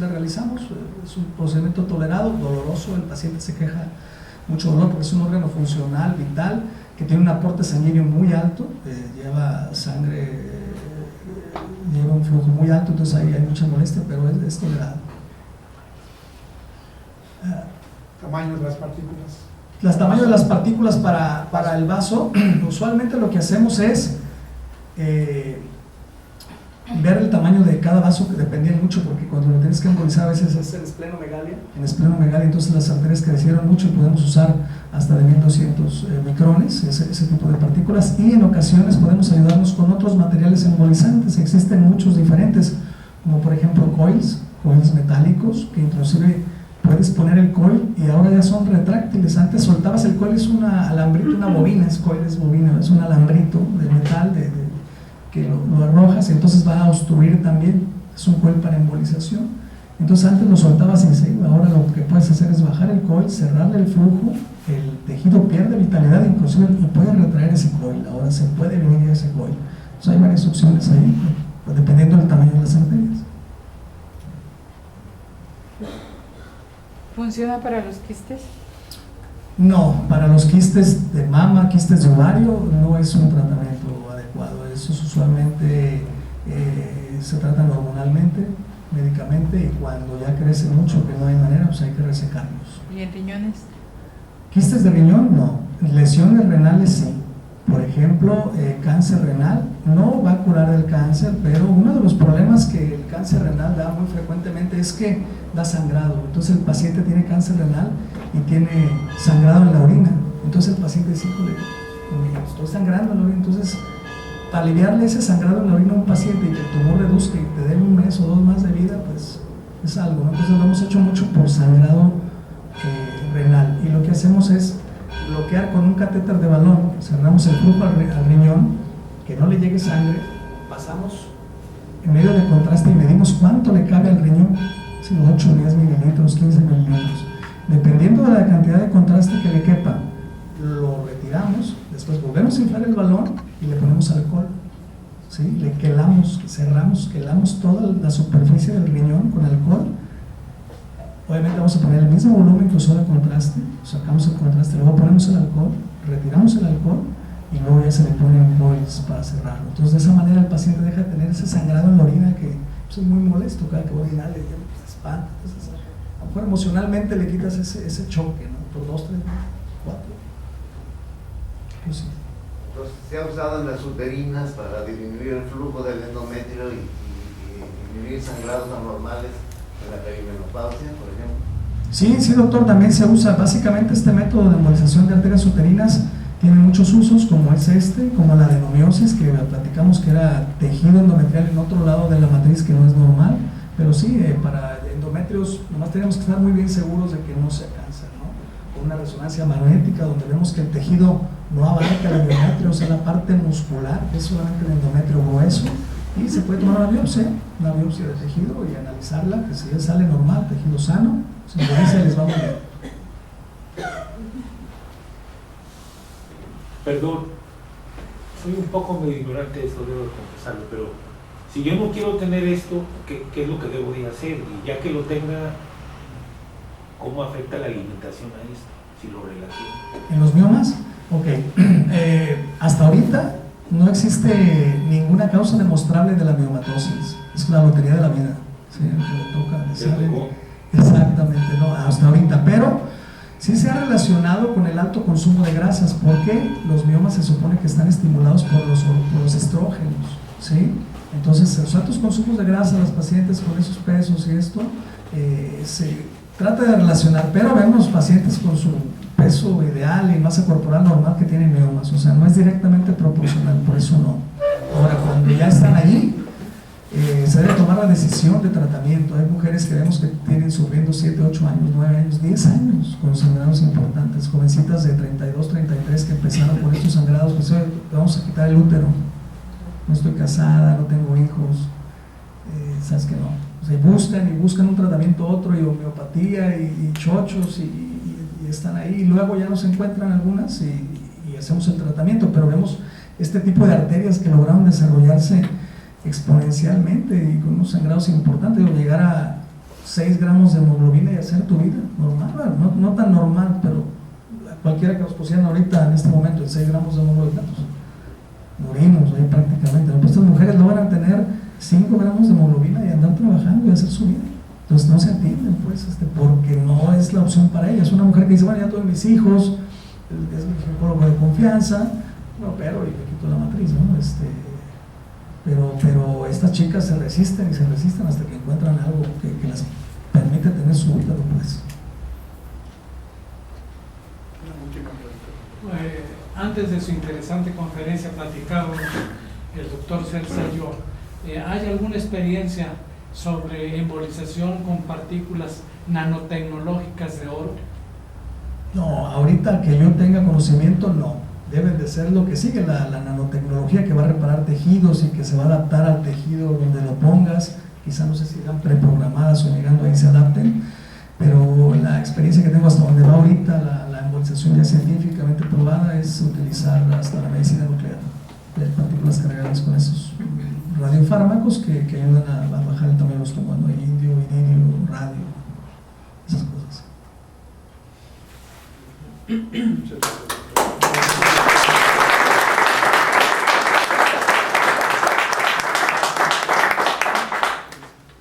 la realizamos. Es un procedimiento tolerado, doloroso, el paciente se queja mucho dolor porque es un órgano funcional, vital, que tiene un aporte sanguíneo muy alto, lleva sangre, lleva un flujo muy alto, entonces ahí hay mucha molestia, pero es tolerado. Tamaño de las partículas. Los tamaños de las partículas para el vaso, usualmente lo que hacemos es ver el tamaño de cada vaso, que dependía mucho, porque cuando lo tienes que embolizar a veces es en esplenomegalia, entonces las arterias crecieron mucho y podemos usar hasta de 1200 micrones, ese tipo de partículas, y en ocasiones podemos ayudarnos con otros materiales embolizantes. Existen muchos diferentes, como por ejemplo coils metálicos, que inclusive puedes poner el coil y ahora ya son retráctiles. Antes soltabas el coil, es una alambrito, una bobina, es bobina, es un alambrito de metal que lo arrojas y entonces va a obstruir también, es un coil para embolización. Entonces antes lo soltabas y se iba, ahora lo que puedes hacer es bajar el coil, cerrarle el flujo, el tejido pierde vitalidad inclusive y puede retraer ese coil, ahora se puede venir ese coil. Entonces hay varias opciones ahí, dependiendo del tamaño de las arterias. ¿Funciona para los quistes? No, para los quistes de mama, quistes de ovario, no es un tratamiento adecuado. Esos usualmente se tratan hormonalmente, médicamente, y cuando ya crece mucho, que no hay manera, pues hay que resecarlos. ¿Y en riñones? Quistes de riñón, no. Lesiones renales, sí. Por ejemplo, cáncer renal, no va a curar el cáncer, pero uno de los problemas que el cáncer renal da muy frecuentemente es que da sangrado. Entonces el paciente tiene cáncer renal y tiene sangrado en la orina. Entonces el paciente dice, híjole, estoy sangrando en la orina. Entonces, para aliviarle ese sangrado en la orina a un paciente y que el tumor reduzca y te den 1 mes o 2 más de vida, pues es algo, ¿no? Entonces lo hemos hecho mucho por sangrado renal, y lo que hacemos es bloquear con un catéter de balón, cerramos el flujo al riñón, que no le llegue sangre, pasamos en medio de contraste y medimos cuánto le cabe al riñón, 8, 10 mililitros, 15 mililitros, dependiendo de la cantidad de contraste que le quepa, lo retiramos, después volvemos a inflar el balón y le ponemos alcohol, ¿sí? Le quelamos, cerramos, quelamos toda la superficie del riñón con alcohol. Obviamente vamos a poner el mismo volumen que usó de contraste, sacamos el contraste, luego ponemos el alcohol, retiramos el alcohol y luego ya se le ponen coils para cerrarlo. Entonces de esa manera el paciente deja de tener ese sangrado en la orina que pues, es muy molesto cada que va a orinar, le espanta. Entonces, a lo mejor emocionalmente le quitas ese choque, ¿no? Por 2, 3, 4. Pues sí. Entonces se ha usado en las uterinas para disminuir el flujo del endometrio y disminuir sangrados anormales de la perimenopausia, por ejemplo. Sí, doctor, también se usa. Básicamente este método de embolización de arterias uterinas tiene muchos usos, como es como la adenomiosis, que platicamos que era tejido endometrial en otro lado de la matriz que no es normal, pero sí, para endometrios nomás tenemos que estar muy bien seguros de que no sea cáncer, ¿no? Con una resonancia magnética donde vemos que el tejido no abarca el endometrio, o sea, la parte muscular, que es solamente el endometrio grueso, y se puede tomar una biopsia de tejido y analizarla, que si ya sale normal, tejido sano, se les va muy bien. Perdón, soy un poco medio ignorante de eso, debo confesarlo, pero si yo no quiero tener esto, ¿qué es lo que debo de hacer? Y ya que lo tenga, ¿cómo afecta la alimentación a esto? Si lo relaciono. ¿En los miomas? Ok. Hasta ahorita no existe ninguna causa demostrable de la miomatosis. Es la lotería de la vida. Sí, le toca, le sale. Exactamente, no, hasta ahorita. Pero sí se ha relacionado con el alto consumo de grasas, porque los miomas se supone que están estimulados por los estrógenos, ¿sí? Entonces, los altos consumos de grasa, las pacientes con esos pesos y esto, se trata de relacionar, pero vemos pacientes con su peso ideal y masa corporal normal que tienen miomas, o sea, no es directamente proporcional, por eso no. Ahora, cuando ya están allí, se debe tomar la decisión de tratamiento. Hay mujeres que vemos que tienen sufriendo 7, 8 años, 9 años, 10 años con sangrados importantes, jovencitas de 32, 33 que empezaron con estos sangrados, pues vamos a quitar el útero, no estoy casada, no tengo hijos, sabes que no, o sea, buscan un tratamiento otro, y homeopatía y chochos y están ahí, y luego ya nos encuentran algunas y hacemos el tratamiento, pero vemos este tipo de arterias que lograron desarrollarse exponencialmente y con unos sangrados importantes, o llegar a 6 gramos de hemoglobina y hacer tu vida normal, no tan normal, pero cualquiera que nos pusieran ahorita en este momento en 6 gramos de hemoglobina, pues morimos ahí prácticamente, ¿no? Pues estas mujeres logran tener 5 gramos de hemoglobina y andar trabajando y hacer su vida. Entonces no se atienden, pues, porque no es la opción para ellas. Una mujer que dice, bueno, ya tuve mis hijos, es mi ginecólogo de confianza, no opero y me quito la matriz, ¿no? Pero estas chicas se resisten hasta que encuentran algo que les permite tener su útero, pues. Antes de su interesante conferencia platicaba el doctor Celsa y yo, ¿hay alguna experiencia sobre embolización con partículas nanotecnológicas de oro? No, ahorita que yo tenga conocimiento, no. Debe de ser lo que sigue, la nanotecnología que va a reparar tejidos y que se va a adaptar al tejido donde lo pongas. Quizá no sé si están preprogramadas o llegando ahí se adapten, pero la experiencia que tengo hasta donde va ahorita, la embolización ya científicamente probada, es utilizar hasta la medicina nuclear, de partículas cargadas con esos radiofármacos que ayudan a bajar el tamaño de los tumores, ¿no? Indio, iridio, radio, esas cosas.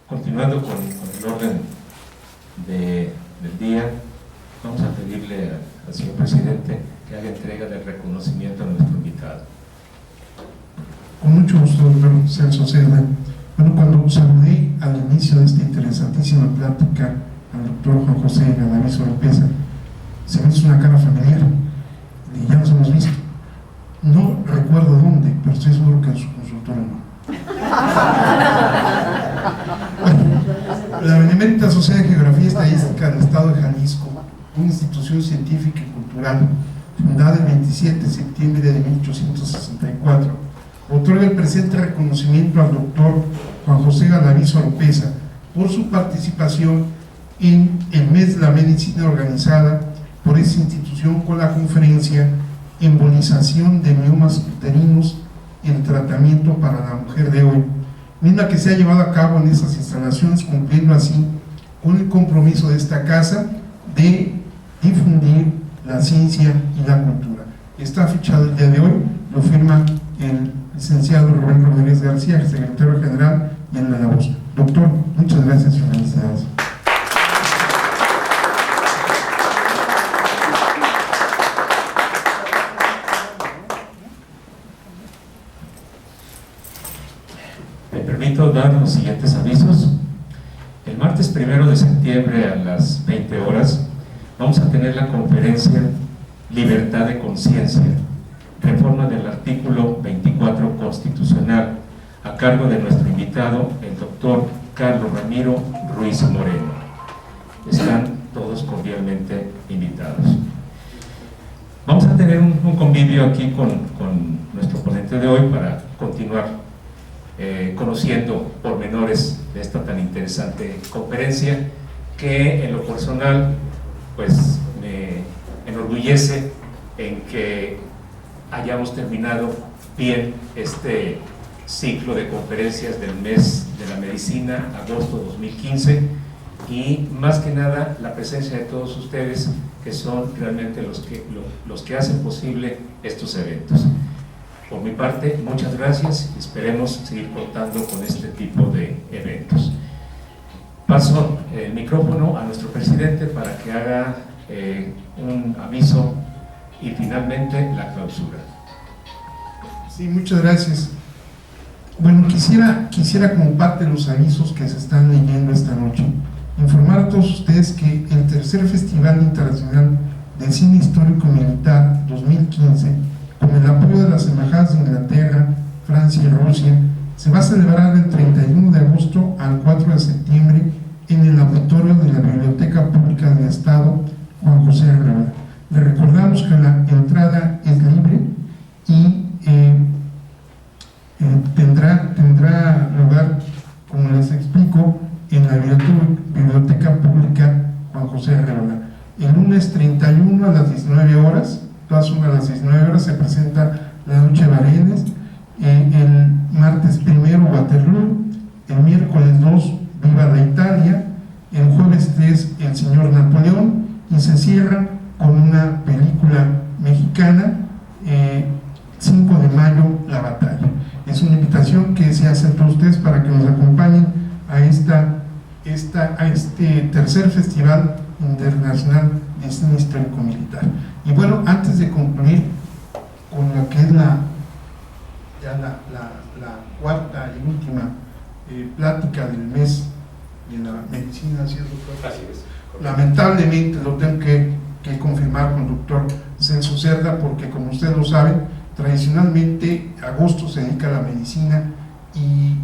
Continuando con el orden del día, vamos a pedirle al señor presidente que haga entrega del reconocimiento a nuestro invitado. Con mucho gusto, doctor Celso Cerda. Bueno, cuando saludé al inicio de esta interesantísima plática al doctor Juan José Galaviz Oropeza, se me hizo una cara familiar y ya nos hemos visto. No recuerdo dónde, pero estoy seguro que en su consultorio no. La Benemérita Sociedad de Geografía y Estadística del Estado de Jalisco, una institución científica y cultural fundada el 27 de septiembre de 1864, otorga el presente reconocimiento al doctor Juan José Galaviz Oropeza por su participación en el mes de la medicina organizada por esta institución con la conferencia Embolización de miomas uterinos, el tratamiento para la mujer de hoy, misma que se ha llevado a cabo en esas instalaciones, cumpliendo así con el compromiso de esta casa de difundir la ciencia y la cultura. Está fichado el día de hoy, lo firma el licenciado Rubén Rodríguez García, secretario general, y en la voz. Doctor, muchas gracias y felicidades. Me permito dar los siguientes avisos. El martes 1 de septiembre a las 20 horas vamos a tener la conferencia Libertad de Conciencia, reforma del artículo 24 constitucional, a cargo de nuestro invitado, el doctor Carlos Ramiro Ruiz Moreno. Están todos cordialmente invitados. Vamos a tener un convivio aquí con nuestro ponente de hoy para continuar conociendo pormenores de esta tan interesante conferencia, que en lo personal pues me enorgullece en que hayamos terminado bien este ciclo de conferencias del mes de la medicina, agosto 2015, y más que nada la presencia de todos ustedes, que son realmente los que hacen posible estos eventos. Por mi parte, muchas gracias y esperemos seguir contando con este tipo de eventos. Paso el micrófono a nuestro presidente para que haga un aviso y finalmente la clausura. Sí, muchas gracias. Bueno, quisiera como parte de los avisos que se están leyendo esta noche, informar a todos ustedes que el tercer Festival Internacional de Cine Histórico Militar 2015, con el apoyo de las embajadas de Inglaterra, Francia y Rusia, se va a celebrar del 31 de agosto al 4 de septiembre en el auditorio de la Biblioteca Pública del Estado Juan José Arreola. Le recordamos que la entrada es libre y tendrá lugar, como les explico, en la Biblioteca Pública Juan José Arreola. El lunes 31 a las 19 horas, todas son a las 19 horas, se presenta la Noche Barenes, el martes 1 Waterloo, el miércoles 2 Viva la Italia, el jueves 3 El Señor Napoleón, y se cierra con una película mexicana, 5 de mayo La Batalla. Es una invitación que se hace a todos ustedes para que nos acompañen a este tercer Festival Internacional de Cine Histórico Militar. Y bueno, antes de concluir con lo que es la cuarta y última plática del mes de la medicina, ¿sí, doctor? Así es. Lamentablemente lo tengo que confirmar con el doctor Celso Cerda, porque como ustedes lo saben, tradicionalmente agosto se dedica a la medicina y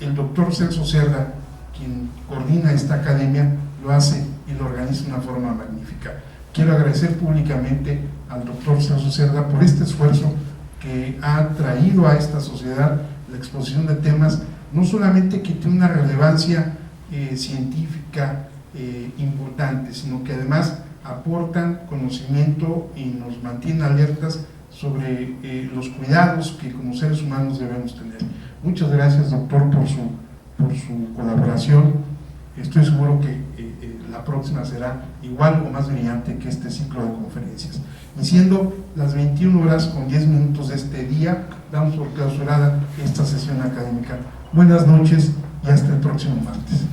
el doctor Celso Cerda, quien coordina esta academia, lo hace y lo organiza de una forma magnífica. Quiero agradecer públicamente al doctor Celso Cerda por este esfuerzo que ha traído a esta sociedad la exposición de temas, no solamente que tiene una relevancia científica importante, sino que además aportan conocimiento y nos mantienen alertas sobre los cuidados que como seres humanos debemos tener. Muchas gracias, doctor, por su colaboración. Estoy seguro que la próxima será igual o más brillante que este ciclo de conferencias. Y siendo las 21 horas con 10 minutos de este día, damos por clausurada esta sesión académica. Buenas noches y hasta el próximo martes.